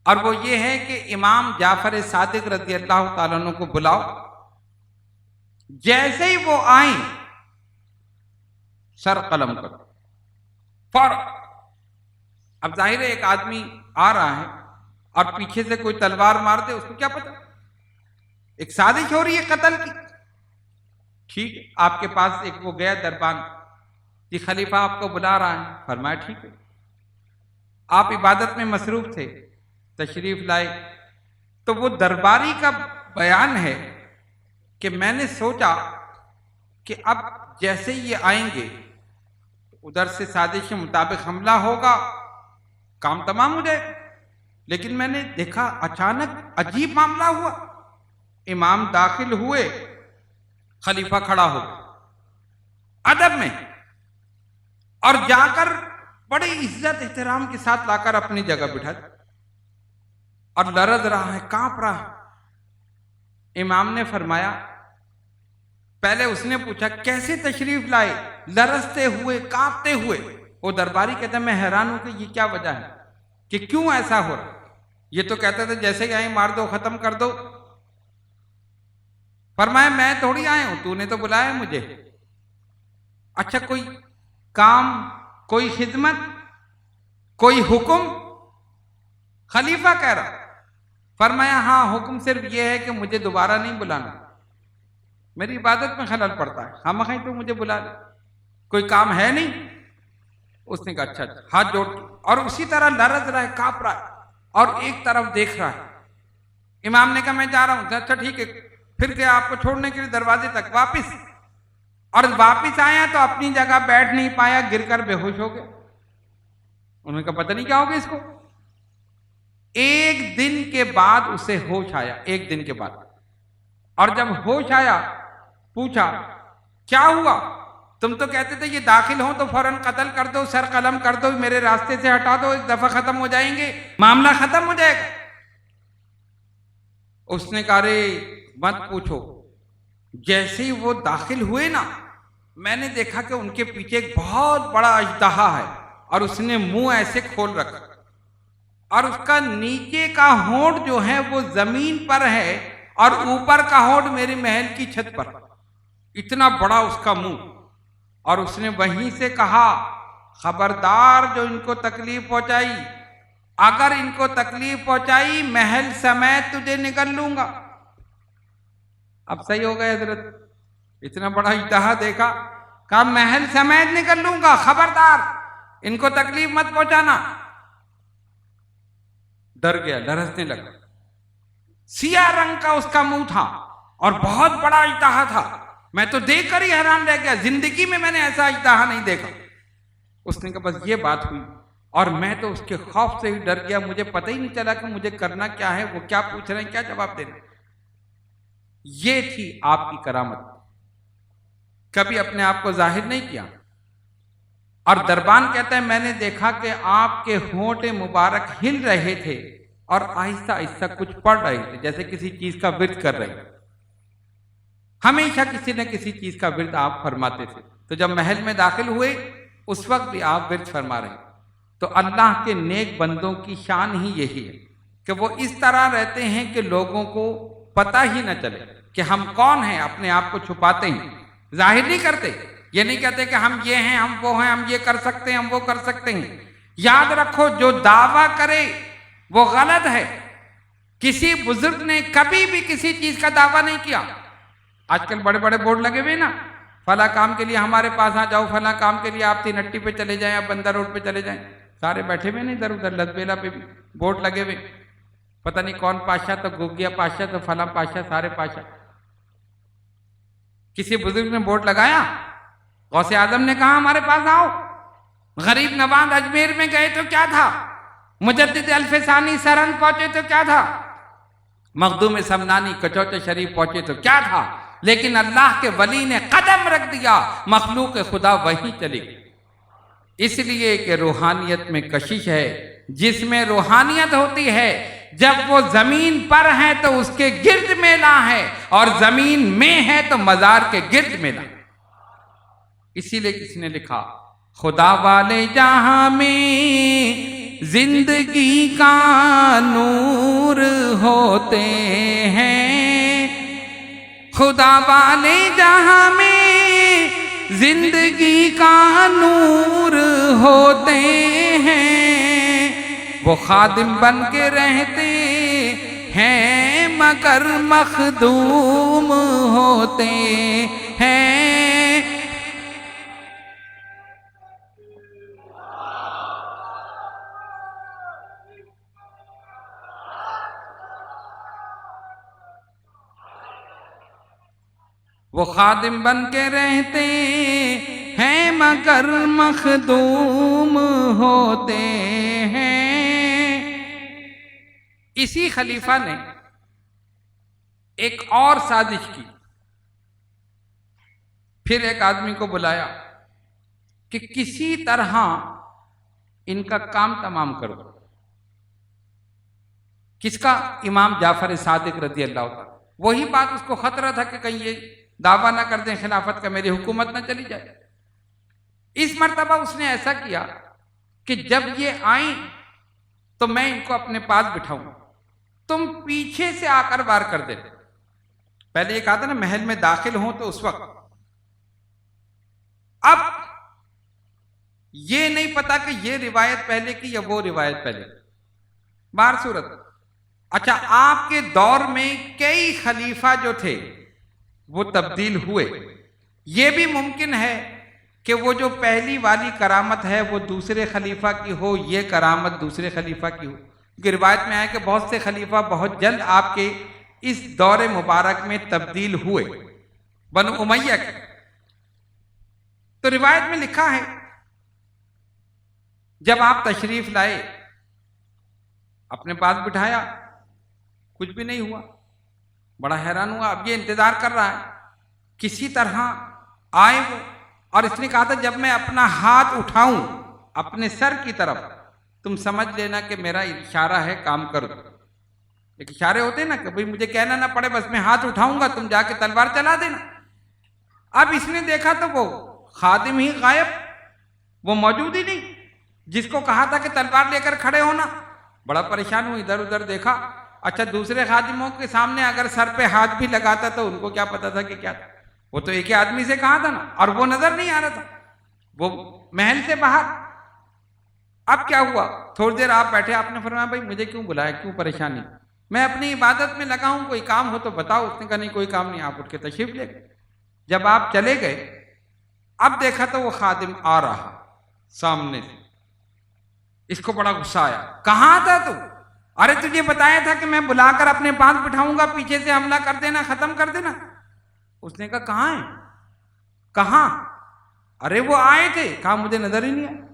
اور وہ یہ ہے کہ امام جعفر صادق رضی اللہ تعالیٰ عنہ کو بلاؤ. جیسے ہی وہ آئیں سر قلم کرو فوراً. اب ظاہر ہے ایک آدمی آ رہا ہے اور پیچھے سے کوئی تلوار مار دے، اس کو کیا پتا؟ ایک سازش ہو رہی ہے قتل کی. ٹھیک ہے، آپ کے پاس ایک وہ گیا دربان، کہ خلیفہ آپ کو بلا رہا ہے. فرمایا ٹھیک ہے. آپ عبادت میں مصروف تھے، تشریف لائے. تو وہ درباری کا بیان ہے کہ میں نے سوچا کہ اب جیسے یہ آئیں گے ادھر سے سازش کے مطابق حملہ ہوگا، کام تمام ہو جائے. لیکن میں نے دیکھا اچانک عجیب معاملہ ہوا. امام داخل ہوئے، خلیفہ کھڑا ہو ادب میں، اور جا کر بڑی عزت احترام کے ساتھ لا کر اپنی جگہ بٹھا دیا، اور لرز رہا ہے، کانپ رہا ہے. امام نے فرمایا، پہلے اس نے پوچھا کیسے تشریف لائے؟ لرزتے ہوئے، کانپتے ہوئے. وہ درباری کہتا ہے میں حیران ہوں کہ یہ کیا وجہ ہے، کہ کیوں ایسا ہو رہا؟ یہ تو کہتا تھا جیسے کہ آئیں مار دو، ختم کر دو. فرمایا میں تھوڑی آیا ہوں، تو نے تو بلایا مجھے. اچھا کوئی کام، کوئی خدمت، کوئی حکم؟ خلیفہ کہہ رہا. فرمایا ہاں حکم صرف یہ ہے کہ مجھے دوبارہ نہیں بلانا، میری عبادت میں خلل پڑتا ہے، ہم کہیں تو مجھے بلا لے، کوئی کام ہے نہیں. اس نے کہا اچھا، ہاتھ جوڑ کے، اور اسی طرح لرز رہا ہے، کانپ رہا ہے، اور ایک طرف دیکھ رہا ہے. امام نے کہا میں جا رہا ہوں. اچھا ٹھیک ہے. پھر گیا آپ کو چھوڑنے کے لیے دروازے تک، واپس، اور واپس آیا تو اپنی جگہ بیٹھ نہیں پایا، گر کر بے ہوش ہو گیا. انہوں نے کہا پتہ نہیں کیا ہو گیا اس کو. ایک دن کے بعد اسے ہوش آیا، ایک دن کے بعد. اور جب ہوش آیا پوچھا کیا ہوا؟ تم تو کہتے تھے یہ داخل ہوں تو فوراً قتل کر دو، سر قلم کر دو، میرے راستے سے ہٹا دو، ایک دفعہ ختم ہو جائیں گے، معاملہ ختم ہو جائے گا. اس نے کہا ارے مت پوچھو، جیسے ہی وہ داخل ہوئے نا، میں نے دیکھا کہ ان کے پیچھے ایک بہت بڑا اژدہا ہے اور اس نے منہ ایسے کھول رکھا اور اس کا نیچے کا ہونٹ جو ہے وہ زمین پر ہے اور اوپر کا ہونٹ میرے محل کی چھت پر، اتنا بڑا اس کا منہ۔ اور اس نے وہیں سے کہا خبردار جو ان کو تکلیف پہنچائی، اگر ان کو تکلیف پہنچائی محل سمیت تجھے نکل لوں گا۔ اب صحیح ہو گئے حضرت، اتنا بڑا اژدہا دیکھا، کہا محل سمیت نکل لوں گا، خبردار ان کو تکلیف مت پہنچانا۔ ڈر گیا، لرزنے لگا، سیاہ رنگ کا اس کا منہ تھا اور بہت بڑا اژدہا تھا، میں تو دیکھ کر ہی حیران رہ گیا، زندگی میں میں نے ایسا اژدہا نہیں دیکھا۔ اس نے کہا بس یہ بات ہوئی اور میں تو اس کے خوف سے ہی ڈر گیا، مجھے پتہ ہی نہیں چلا کہ مجھے کرنا کیا ہے، وہ کیا پوچھ رہے ہیں، کیا جواب دینا۔ یہ تھی آپ کی کرامت، کبھی اپنے آپ کو ظاہر نہیں کیا۔ اور دربان کہتا ہے میں نے دیکھا کہ آپ کے ہونٹ مبارک ہل رہے تھے اور آہستہ آہستہ کچھ پڑھ رہے تھے، جیسے کسی چیز کا ورد کر رہے ہیں۔ ہمیشہ کسی نہ کسی چیز کا ورد آپ فرماتے تھے، تو جب محل میں داخل ہوئے اس وقت بھی آپ ورد فرما رہے ہیں۔ تو اللہ کے نیک بندوں کی شان ہی یہی ہے کہ وہ اس طرح رہتے ہیں کہ لوگوں کو پتہ ہی نہ چلے کہ ہم کون ہیں، اپنے آپ کو چھپاتے ہیں، ظاہر نہیں کرتے۔ یہ نہیں کہتے کہ ہم یہ ہیں، ہم وہ ہیں، ہم یہ کر سکتے ہیں، ہم وہ کر سکتے ہیں۔ یاد رکھو جو دعویٰ کرے وہ غلط ہے۔ کسی بزرگ نے کبھی بھی کسی چیز کا دعویٰ نہیں کیا۔ آج کل بڑے بڑے بورڈ لگے ہوئے نا، فلاں کام کے لیے ہمارے پاس آ جاؤ، فلاں کام کے لیے آپ تینٹی پہ چلے جائیں، آپ بندر روڈ پہ چلے جائیں، سارے بیٹھے ہوئے نہیں ادھر ادھر، لدبیلا پہ بھی بورڈ لگے ہوئے، پتہ نہیں کون پاشا، تو گوگیا پاشا، تو فلاں پاشا، سارے پاشا۔ کسی بزرگ نے بورڈ لگایا، غوث اعظم نے کہا ہمارے پاس آؤ، غریب نواز اجمیر میں گئے تو کیا تھا، مجدد الف ثانی سرہند پہنچے تو کیا تھا، مخدوم سمنانی کچوچے شریف پہنچے تو کیا تھا، لیکن اللہ کے ولی نے قدم رکھ دیا، مخلوق خدا وہیں چلی گئی۔ اس لیے کہ روحانیت میں کشش ہے، جس میں روحانیت ہوتی ہے جب وہ زمین پر ہے تو اس کے گرد میلہ ہے، اور زمین میں ہے تو مزار کے گرد میلہ۔ اسی لیے کسی نے لکھا خدا والے جہاں میں زندگی کا نور ہوتے ہیں، خدا والے جہاں میں زندگی کا نور ہوتے ہیں، وہ خادم بن کے رہتے ہیں مگر مخدوم ہوتے ہیں۔ وہ خادم بن کے رہتے ہیں مگر مخدوم ہوتے ہیں۔ اسی خلیفہ نے ایک اور سازش کی، پھر ایک آدمی کو بلایا کہ کسی طرح ان کا کام تمام کرو۔ کس کا؟ امام جعفر صادق رضی اللہ عنہ۔ وہی بات اس کو خطرہ تھا کہ کہیں یہ دعویٰ نہ کر دیں خلافت کا، میری حکومت نہ چلی جائے۔ اس مرتبہ اس نے ایسا کیا کہ جب یہ آئیں تو میں ان کو اپنے پاس بٹھاؤں، تم پیچھے سے آ کر وار کر دے۔ پہلے یہ کہا تھا نا محل میں داخل ہوں تو اس وقت، اب یہ نہیں پتا کہ یہ روایت پہلے کی یا وہ روایت پہلے کی، بہر صورت۔ اچھا، آپ کے دور میں کئی خلیفہ جو تھے وہ تبدیل ہوئے، یہ بھی ممکن ہے کہ وہ جو پہلی والی کرامت ہے وہ دوسرے خلیفہ کی ہو، یہ کرامت دوسرے خلیفہ کی ہو، کیونکہ روایت میں آیا کہ بہت سے خلیفہ بہت جلد آپ کے اس دور مبارک میں تبدیل ہوئے، بنو امیہ کے۔ تو روایت میں لکھا ہے جب آپ تشریف لائے، اپنے پاس بٹھایا، کچھ بھی نہیں ہوا، بڑا حیران ہوا۔ اب یہ انتظار کر رہا ہے کسی طرح آئے وہ، اور اس نے کہا تھا جب میں اپنا ہاتھ اٹھاؤں اپنے سر کی طرف، تم سمجھ لینا کہ میرا اشارہ ہے کام کر دو۔ ایک اشارے ہوتے ہیں نا کہ بھئی مجھے کہنا نہ پڑے، بس میں ہاتھ اٹھاؤں گا، تم جا کے تلوار چلا دینا۔ اب اس نے دیکھا تو وہ خادم ہی غائب، وہ موجود ہی نہیں، جس کو کہا تھا کہ تلوار لے کر کھڑے ہونا۔ بڑا پریشان ہوں، ادھر ادھر دیکھا، اچھا دوسرے خادموں کے سامنے اگر سر پہ ہاتھ بھی لگاتا تو ان کو کیا پتا تھا کہ کیا تھا، وہ تو ایک ہی آدمی سے کہا تھا نا، اور وہ نظر نہیں آ رہا تھا، وہ محل سے باہر۔ اب کیا ہوا، تھوڑی دیر آپ بیٹھے، آپ نے فرمایا بھائی مجھے کیوں بلایا، کیوں پریشانی، میں اپنی عبادت میں لگا ہوں، کوئی کام ہو تو بتاؤ۔ اس نے کہا نہیں کوئی کام نہیں، آپ اٹھ کے تشریف لے گئے۔ جب آپ چلے گئے، اب دیکھا تو وہ خادم آ رہا سامنے سے، اس کو بڑا غصہ آیا، کہاں تھا تو، ارے تجھے بتایا تھا کہ میں بلا کر اپنے پاس بٹھاؤں گا، پیچھے سے حملہ کر دینا، ختم کر دینا۔ اس نے کہا کہاں ہے، کہاں، ارے وہ آئے تھے، کہا مجھے نظر ہی نہیں آیا،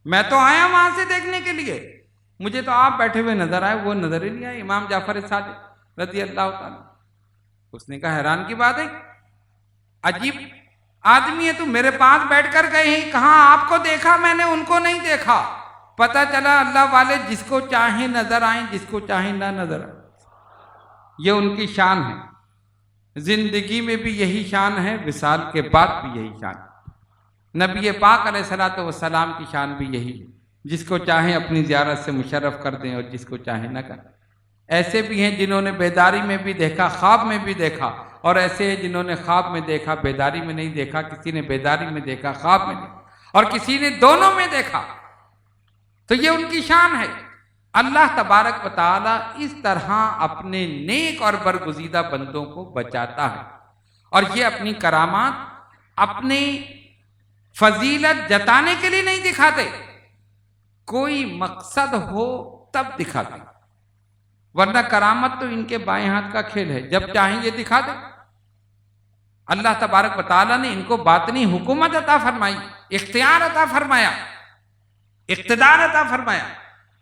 میں تو آیا وہاں سے دیکھنے کے لیے، مجھے تو آپ بیٹھے ہوئے نظر آئے، وہ نظر ہی نہیں آئے۔ امام جعفر صادق رضی اللہ تعالیٰ، اس نے کہا حیران کی بات ہے، عجیب آدمی ہے، تو میرے پاس بیٹھ کر گئے ہیں، کہاں آپ کو دیکھا میں نے، ان کو نہیں دیکھا۔ پتہ چلا اللہ والے جس کو چاہیں نظر آئیں، جس کو چاہیں نہ نظر آئیں، یہ ان کی شان ہے۔ زندگی میں بھی یہی شان ہے، وصال کے بعد بھی یہی شان ہے۔ نبی پاک علیہ الصلوۃ والسلام کی شان بھی یہی ہے، جس کو چاہیں اپنی زیارت سے مشرف کر دیں اور جس کو چاہیں نہ کریں۔ ایسے بھی ہیں جنہوں نے بیداری میں بھی دیکھا، خواب میں بھی دیکھا، اور ایسے ہیں جنہوں نے خواب میں دیکھا، بیداری میں نہیں دیکھا۔ کسی نے بیداری میں دیکھا، خواب میں دیکھا، اور کسی نے دونوں میں دیکھا، تو یہ ان کی شان ہے۔ اللہ تبارک و تعالی اس طرح اپنے نیک اور برگزیدہ بندوں کو بچاتا ہے، اور یہ اپنی کرامات اپنی فضیلت جتانے کے لیے نہیں دکھاتے، کوئی مقصد ہو تب دکھاتے، ورنہ کرامت تو ان کے بائیں ہاتھ کا کھیل ہے، جب چاہیں یہ دکھا دیں۔ اللہ تبارک و تعالیٰ نے ان کو باطنی حکومت عطا فرمائی، اختیار عطا فرمایا، اقتدار عطا فرمایا،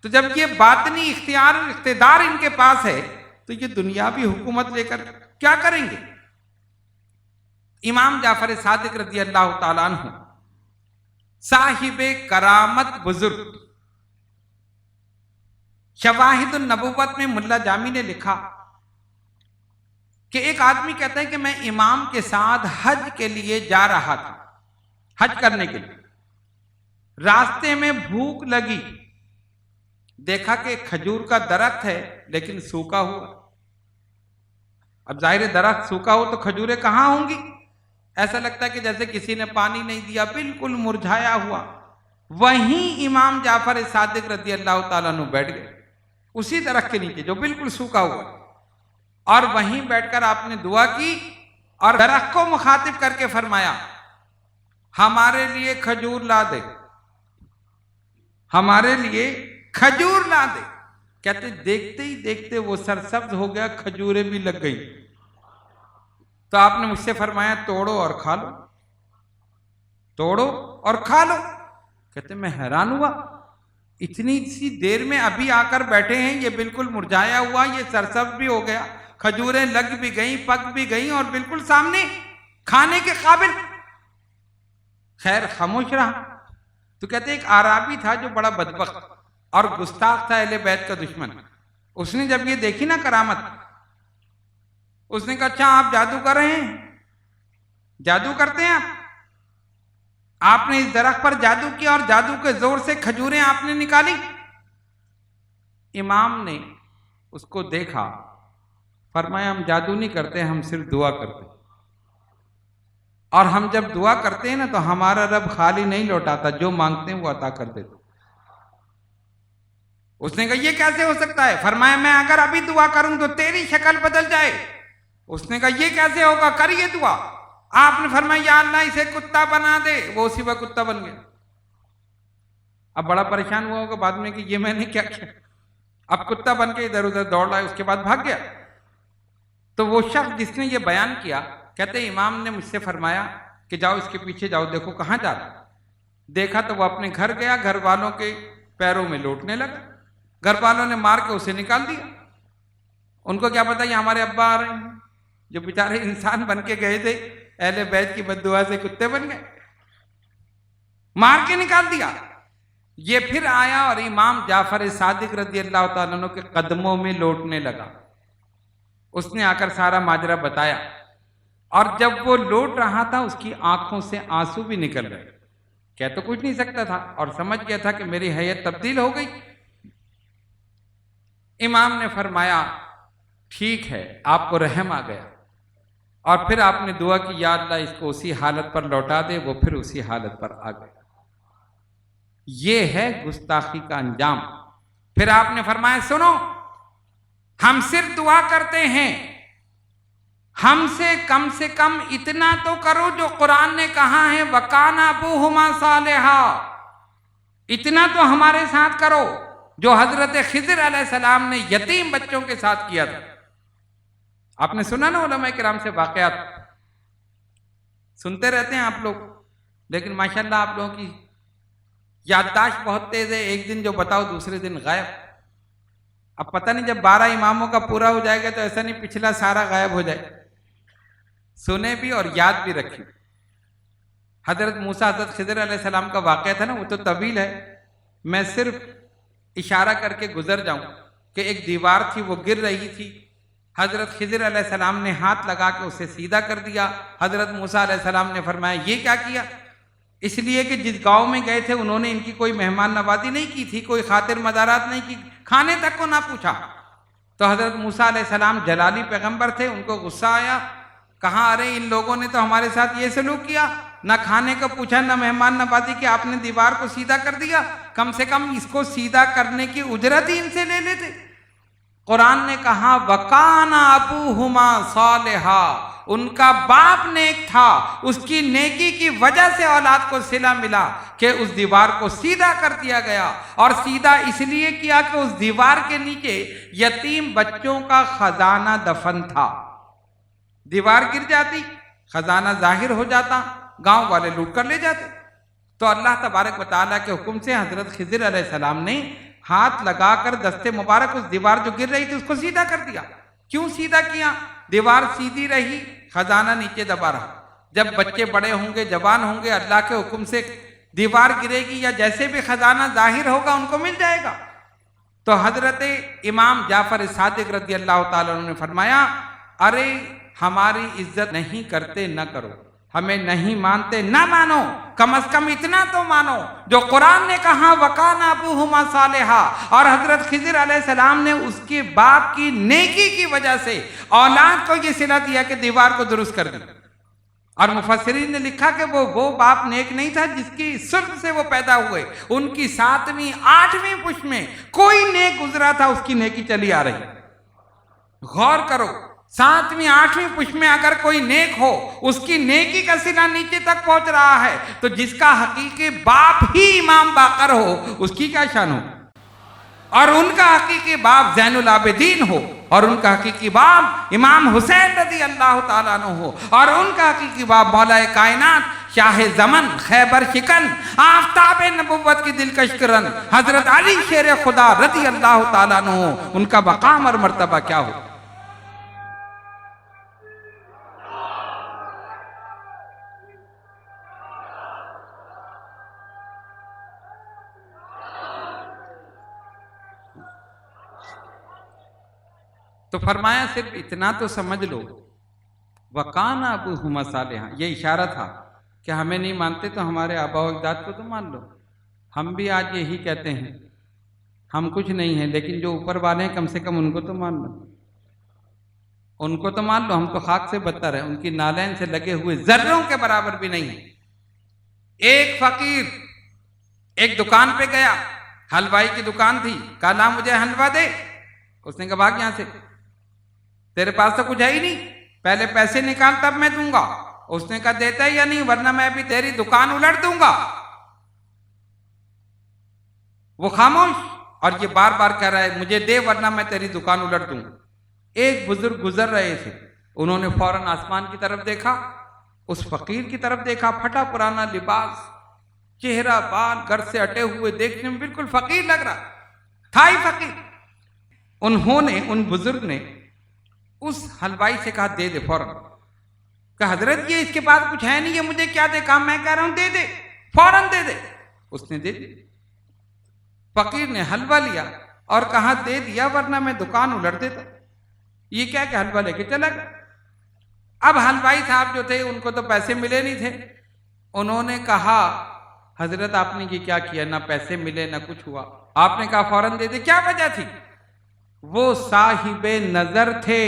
تو جب یہ باطنی اختیار اور اقتدار ان کے پاس ہے تو یہ دنیاوی حکومت لے کر کیا کریں گے؟ امام جعفر صادق رضی اللہ تعالیٰ عنہ صاحب کرامت بزرگ، شواہد النبوت میں ملا جامی نے لکھا کہ ایک آدمی کہتا ہے کہ میں امام کے ساتھ حج کے لیے جا رہا تھا، حج کرنے کے لیے، راستے میں بھوک لگی، دیکھا کہ کھجور کا درخت ہے لیکن سوکھا ہوا۔ اب ظاہر درخت سوکھا ہو تو کھجوریں کہاں ہوں گی، ایسا لگتا ہے کہ جیسے کسی نے پانی نہیں دیا، بالکل مرجھایا ہوا۔ وہیں امام جعفر صادق رضی اللہ تعالیٰ عنہ بیٹھ گئے، اسی درخت کے نیچے جو بالکل سوکھا ہوا، اور وہیں بیٹھ کر آپ نے دعا کی اور درخت کو مخاطب کر کے فرمایا ہمارے لیے کھجور لا دے، ہمارے لیے کھجور لا دے۔ کہتے دیکھتے ہی دیکھتے وہ سرسبز ہو گیا، کھجوریں بھی لگ گئی۔ تو آپ نے مجھ سے فرمایا توڑو اور کھا لو، توڑو اور کھا لو۔ کہتے میں حیران ہوا، اتنی سی دیر میں ابھی آ کر بیٹھے ہیں، یہ بالکل مرجھایا ہوا، یہ سرسبز بھی ہو گیا، کھجوریں لگ بھی گئیں، پک بھی گئیں، اور بالکل سامنے کھانے کے قابل۔ خیر خاموش رہا۔ تو کہتے ایک اعرابی تھا جو بڑا بدبخت اور گستاخ تھا، اہل بیت کا دشمن۔ اس نے جب یہ دیکھی نا کرامت، اس نے کہا اچھا آپ جادو کر رہے ہیں، جادو کرتے ہیں آپ نے اس درخت پر جادو کیا اور جادو کے زور سے کھجوریں آپ نے نکالی۔ امام نے اس کو دیکھا، فرمایا ہم جادو نہیں کرتے، ہم صرف دعا کرتے ہیں، اور ہم جب دعا کرتے ہیں نا تو ہمارا رب خالی نہیں لوٹاتا، جو مانگتے ہیں وہ عطا کر دیتا۔ اس نے کہا یہ کیسے ہو سکتا ہے؟ فرمایا میں اگر ابھی دعا کروں تو تیری شکل بدل جائے۔ اس نے کہا یہ کیسے ہوگا، کریے دعا۔ آپ نے فرمایا یا اللہ اسے کتا بنا دے، وہ اسی وقت کتا بن گیا۔ اب بڑا پریشان ہوا ہوگا بعد میں کہ یہ میں نے کیا کیا، اب کتا بن کے ادھر ادھر دوڑ رہا ہے، اس کے بعد بھاگ گیا۔ تو وہ شخص جس نے یہ بیان کیا، کہتے امام نے مجھ سے فرمایا کہ جاؤ اس کے پیچھے جاؤ، دیکھو کہاں جا رہا۔ دیکھا تو وہ اپنے گھر گیا، گھر والوں کے پیروں میں لوٹنے لگا، گھر والوں نے مار کے اسے نکال دیا۔ ان کو کیا پتا یہ ہمارے ابا آ رہے ہیں، جو بیچارے انسان بن کے گئے تھے، اہل بیت کی بد دعا سے کتے بن گئے، مار کے نکال دیا۔ یہ پھر آیا اور امام جعفر صادق رضی اللہ تعالیٰ عنہ کے قدموں میں لوٹنے لگا. اس نے آ کر سارا ماجرا بتایا، اور جب وہ لوٹ رہا تھا اس کی آنکھوں سے آنسو بھی نکل گئے. کہہ تو کچھ نہیں سکتا تھا اور سمجھ گیا تھا کہ میری حیت تبدیل ہو گئی. امام نے فرمایا ٹھیک ہے، آپ کو رحم آ گیا، اور پھر آپ نے دعا کی یا اللہ اس کو اسی حالت پر لوٹا دے. وہ پھر اسی حالت پر آ گیا. یہ ہے گستاخی کا انجام. پھر آپ نے فرمایا سنو، ہم صرف دعا کرتے ہیں، ہم سے کم اتنا تو کرو جو قرآن نے کہا ہے وَكَانَ أَبُوهُمَا صَالِحًا، اتنا تو ہمارے ساتھ کرو جو حضرت خضر علیہ السلام نے یتیم بچوں کے ساتھ کیا تھا. آپ نے سنا نا علماء کرام سے واقعات، سنتے رہتے ہیں آپ لوگ، لیکن ماشاءاللہ آپ لوگوں کی یادداشت بہت تیز ہے. ایک دن جو بتاؤ دوسرے دن غائب. اب پتہ نہیں جب 12 اماموں کا پورا ہو جائے گا تو ایسا نہیں پچھلا سارا غائب ہو جائے. سنے بھی اور یاد بھی رکھی. حضرت موسیٰ حضرت خضر علیہ السلام کا واقعہ تھا نا، وہ تو طویل ہے، میں صرف اشارہ کر کے گزر جاؤں کہ ایک دیوار تھی، وہ گر رہی تھی. حضرت خضر علیہ السلام نے ہاتھ لگا کے اسے سیدھا کر دیا. حضرت موسیٰ علیہ السلام نے فرمایا یہ کیا کیا؟ اس لیے کہ جس گاؤں میں گئے تھے انہوں نے ان کی کوئی مہمان نوازی نہیں کی تھی، کوئی خاطر مدارات نہیں کی، کھانے تک کو نہ پوچھا. تو حضرت موسیٰ علیہ السلام جلالی پیغمبر تھے، ان کو غصہ آیا، کہاں ارے ان لوگوں نے تو ہمارے ساتھ یہ سلوک کیا، نہ کھانے کو پوچھا نہ مہمان نوازی کی، آپ نے دیوار کو سیدھا کر دیا. کم سے کم اس کو سیدھا کرنے کی اجرت ہی ان سے لے لیتے. قرآن نے کہا وَكَانَ أَبُوهُمَا صَالِحًا، ان کا باپ نیک تھا، اس کی نیکی کی وجہ سے اولاد کو صلہ ملا کہ اس دیوار کو سیدھا کر دیا گیا. اور سیدھا اس لیے کیا کہ اس دیوار کے نیچے یتیم بچوں کا خزانہ دفن تھا. دیوار گر جاتی، خزانہ ظاہر ہو جاتا، گاؤں والے لوٹ کر لے جاتے. تو اللہ تبارک و تعالیٰ کے حکم سے حضرت خضر علیہ السلام نے ہاتھ لگا کر دست مبارک اس دیوار جو گر رہی تھی اس کو سیدھا کر دیا. کیوں سیدھا کیا؟ دیوار سیدھی رہی، خزانہ نیچے دبا رہا. جب بچے بڑے ہوں گے، جوان ہوں گے، اللہ کے حکم سے دیوار گرے گی یا جیسے بھی خزانہ ظاہر ہوگا ان کو مل جائے گا. تو حضرت امام جعفر صادق رضی اللہ تعالیٰ عنہ نے فرمایا ارے ہماری عزت نہیں کرتے نہ کرو، ہمیں نہیں مانتے نہ مانو، کم از کم اتنا تو مانو جو قرآن نے کہا وَكَانَ أَبُوهُمَا صَالِحًا. اور حضرت خضر علیہ السلام نے اس کے باپ کی نیکی کی وجہ سے اولاد کو یہ صلہ دیا کہ دیوار کو درست کر دی. اور مفسرین نے لکھا کہ وہ باپ نیک نہیں تھا جس کی صلب سے وہ پیدا ہوئے، ان کی 7ویں 8ویں پشت میں کوئی نیک گزرا تھا، اس کی نیکی چلی آ رہی. غور کرو، 7ویں 8ویں پشت میں اگر کوئی نیک ہو، اس کی نیکی کا صلہ نیچے تک پہنچ رہا ہے، تو جس کا حقیقی باپ ہی امام باقر ہو اس کی کیا شان ہو؟ اور ان کا حقیقی باپ زین العابدین ہو، اور ان کا حقیقی باپ امام حسین رضی اللہ تعالیٰ عنہ ہو، اور ان کا حقیقی باپ مولا کائنات شاہ زمن خیبر شکن آفتاب نبوت کی دلکش کرن حضرت علی شیر خدا رضی اللہ تعالیٰ عنہ ہو. ان کا مقام اور مرتبہ کیا ہو؟ تو فرمایا صرف اتنا تو سمجھ لو وَكَانَ أَبُوهُمَا صَالِحًا. یہ اشارہ تھا کہ ہمیں نہیں مانتے تو ہمارے آبا و اجداد کو تو مان لو. ہم بھی آج یہی کہتے ہیں، ہم کچھ نہیں ہیں لیکن جو اوپر والے ہیں کم سے کم ان کو تو مان لو، ان کو تو مان لو. ہم تو خاک سے بدتر ہیں، ان کی نالین سے لگے ہوئے ذروں کے برابر بھی نہیں ہیں. ایک فقیر ایک دکان پہ گیا، حلوائی کی دکان تھی، کہا لا مجھے حلوہ دے. اس نے کہا بھاگ یہاں سے، تیرے پاس تو کچھ ہے ہی نہیں، پہلے پیسے نکال تب میں دوں گا. اس نے کہا دیتا ہے یا نہیں ورنہ میں بھی تیری دکان الٹ دوں گا. وہ خاموش، اور یہ بار بار کہہ رہا ہے مجھے دے ورنہ میں تیری دکان الٹ دوں گا. ایک بزرگ گزر رہے تھے، انہوں نے فوراً آسمان کی طرف دیکھا، اس فقیر کی طرف دیکھا، پھٹا پرانا لباس، چہرہ بال گھر سے ہٹے ہوئے، دیکھنے میں بالکل فقیر لگ رہا تھا ہی فقیر. انہوں نے، ان بزرگ نے اس حلوائی سے کہا دے دے فوراً. کہ حضرت یہ اس کے پاس کچھ ہے نہیں، یہ مجھے کیا دے؟ کہا میں کہہ رہا ہوں دے دے، فوراً دے دے. اس نے دے دی. فقیر نے حلوہ لیا اور کہا دے دیا ورنہ میں دکان الٹ دیتا. یہ کیا کہ حلوہ لے کے چلا گیا. اب حلوائی صاحب جو تھے ان کو تو پیسے ملے نہیں تھے. انہوں نے کہا حضرت آپ نے یہ کیا کیا، نہ پیسے ملے نہ کچھ ہوا. آپ نے کہا فوراً دے دے. کیا وجہ تھی؟ وہ صاحب نظر تھے،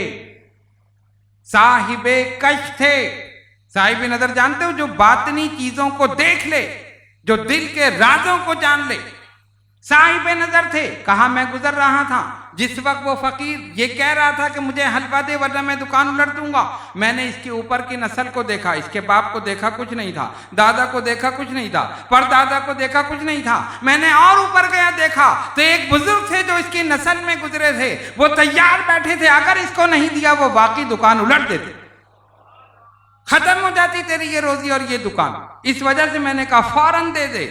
صاحب کشف تھے. صاحب نظر جانتے ہو؟ جو باطنی چیزوں کو دیکھ لے، جو دل کے رازوں کو جان لے. صاحب نظر تھے. کہا میں گزر رہا تھا جس وقت وہ فقیر یہ کہہ رہا تھا کہ مجھے حلوہ دے ورنہ میں دکان الٹ دوں گا، میں نے اس کے اوپر کی نسل کو دیکھا. اس کے باپ کو دیکھا کچھ نہیں تھا، دادا کو دیکھا کچھ نہیں تھا، پردادا کو دیکھا کچھ نہیں تھا. میں نے اور اوپر گیا دیکھا تو ایک بزرگ تھے جو اس کی نسل میں گزرے تھے، وہ تیار بیٹھے تھے. اگر اس کو نہیں دیا وہ واقعی دکان الٹ دیتے، ختم ہو جاتی تیری یہ روزی اور یہ دکان. اس وجہ سے میں نے کہا فوراً دے دے.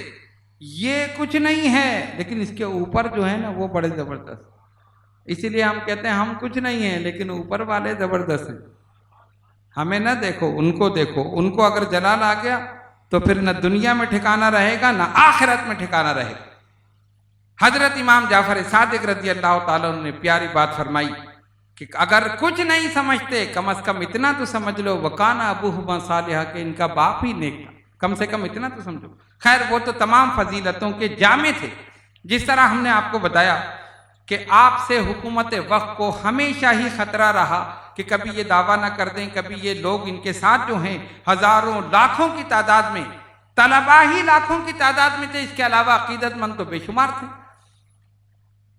یہ کچھ نہیں ہے لیکن اس کے اوپر جو ہے نا وہ بڑے زبردست. اسی لیے ہم کہتے ہیں ہم کچھ نہیں ہیں لیکن اوپر والے زبردست ہیں. ہمیں نہ دیکھو، ان کو دیکھو. ان کو اگر جلال آ گیا تو پھر نہ دنیا میں ٹھکانہ رہے گا نہ آخرت میں ٹھکانہ رہے گا. حضرت امام جعفر صادق رضی اللہ تعالیٰ عنہ نے پیاری بات فرمائی کہ اگر کچھ نہیں سمجھتے کم از کم اتنا تو سمجھ لو وکانہ ابوہما صالحا، کہ ان کا باپ ہی نیک تھا. کم سے کم اتنا تو سمجھو. خیر وہ تو تمام فضیلتوں کے جامع تھے. جس طرح ہم نے آپ کو بتایا کہ آپ سے حکومت وقت کو ہمیشہ ہی خطرہ رہا کہ کبھی یہ دعویٰ نہ کر دیں، کبھی یہ لوگ ان کے ساتھ جو ہیں ہزاروں لاکھوں کی تعداد میں، طلباء ہی لاکھوں کی تعداد میں تھے، اس کے علاوہ عقیدت مند تو بے شمار تھے.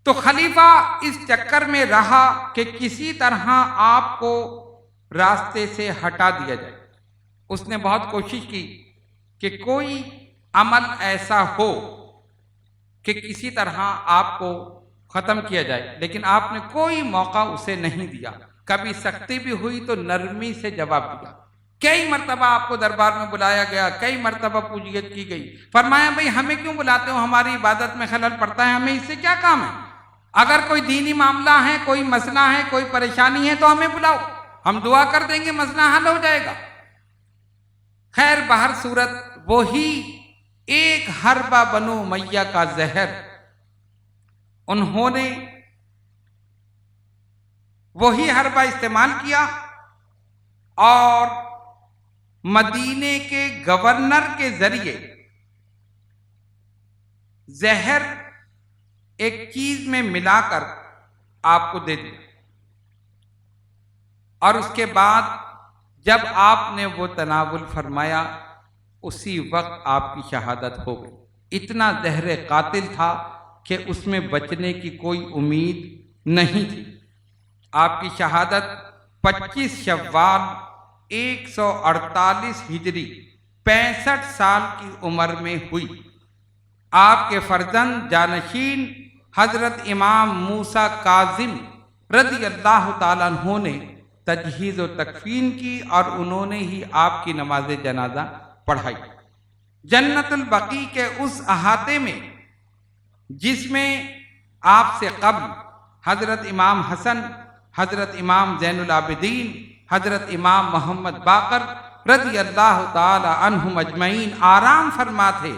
تو خلیفہ اس چکر میں رہا کہ کسی طرح آپ کو راستے سے ہٹا دیا جائے. اس نے بہت کوشش کی کہ کوئی عمل ایسا ہو کہ کسی طرح آپ کو ختم کیا جائے، لیکن آپ نے کوئی موقع اسے نہیں دیا. کبھی سختی بھی ہوئی تو نرمی سے جواب دیا. کئی مرتبہ آپ کو دربار میں بلایا گیا، کئی مرتبہ پوجیت کی گئی. فرمایا بھئی ہمیں کیوں بلاتے ہو، ہماری عبادت میں خلل پڑتا ہے، ہمیں اس سے کیا کام ہے. اگر کوئی دینی معاملہ ہے، کوئی مسئلہ ہے، کوئی پریشانی ہے تو ہمیں بلاؤ، ہم دعا کر دیں گے، مسئلہ حل ہو جائے گا. خیر بہر صورت وہی ایک حربہ بنو امیہ کا زہر، انہوں نے وہی حربہ استعمال کیا اور مدینے کے گورنر کے ذریعے زہر ایک چیز میں ملا کر آپ کو دے دیا. اور اس کے بعد جب آپ نے وہ تناول فرمایا اسی وقت آپ کی شہادت ہو گئی. اتنا زہر قاتل تھا کہ اس میں بچنے کی کوئی امید نہیں تھی. آپ کی شہادت 25 شوال 148 ہجری 65 سال کی عمر میں ہوئی. آپ کے فرزند جانشین حضرت امام موسیٰ کاظم رضی اللہ تعالیٰ عنہ نے تجہیز و تکفین کی اور انہوں نے ہی آپ کی نماز جنازہ پڑھائی. جنت البقیع کے اس احاطے میں جس میں آپ سے قبل حضرت امام حسن، حضرت امام زین العابدین، حضرت امام محمد باقر رضی اللہ تعالی عنہم اجمعین آرام فرما تھے،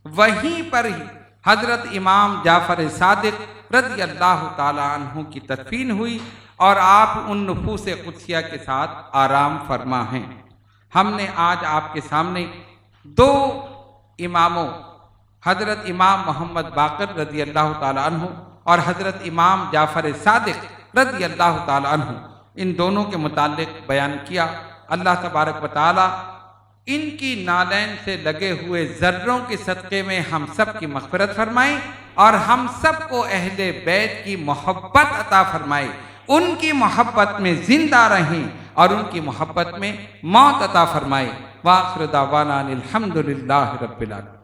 وہیں پر ہی حضرت امام جعفر صادق رضی اللہ تعالی عنہ کی تدفین ہوئی اور آپ ان نفوس قدسیہ کے ساتھ آرام فرما ہیں. ہم نے آج آپ کے سامنے دو اماموں حضرت امام محمد باقر رضی اللہ تعالی عنہ اور حضرت امام جعفر صادق رضی اللہ تعالی عنہ، ان دونوں کے متعلق بیان کیا. اللہ تبارک و تعالی ان کی نالین سے لگے ہوئے ذروں کے صدقے میں ہم سب کی مغفرت فرمائے اور ہم سب کو اہل بیت کی محبت عطا فرمائے، ان کی محبت میں زندہ رہیں اور ان کی محبت میں موت عطا فرمائے. وآخر دعوانا الحمدللہ رب العالمین.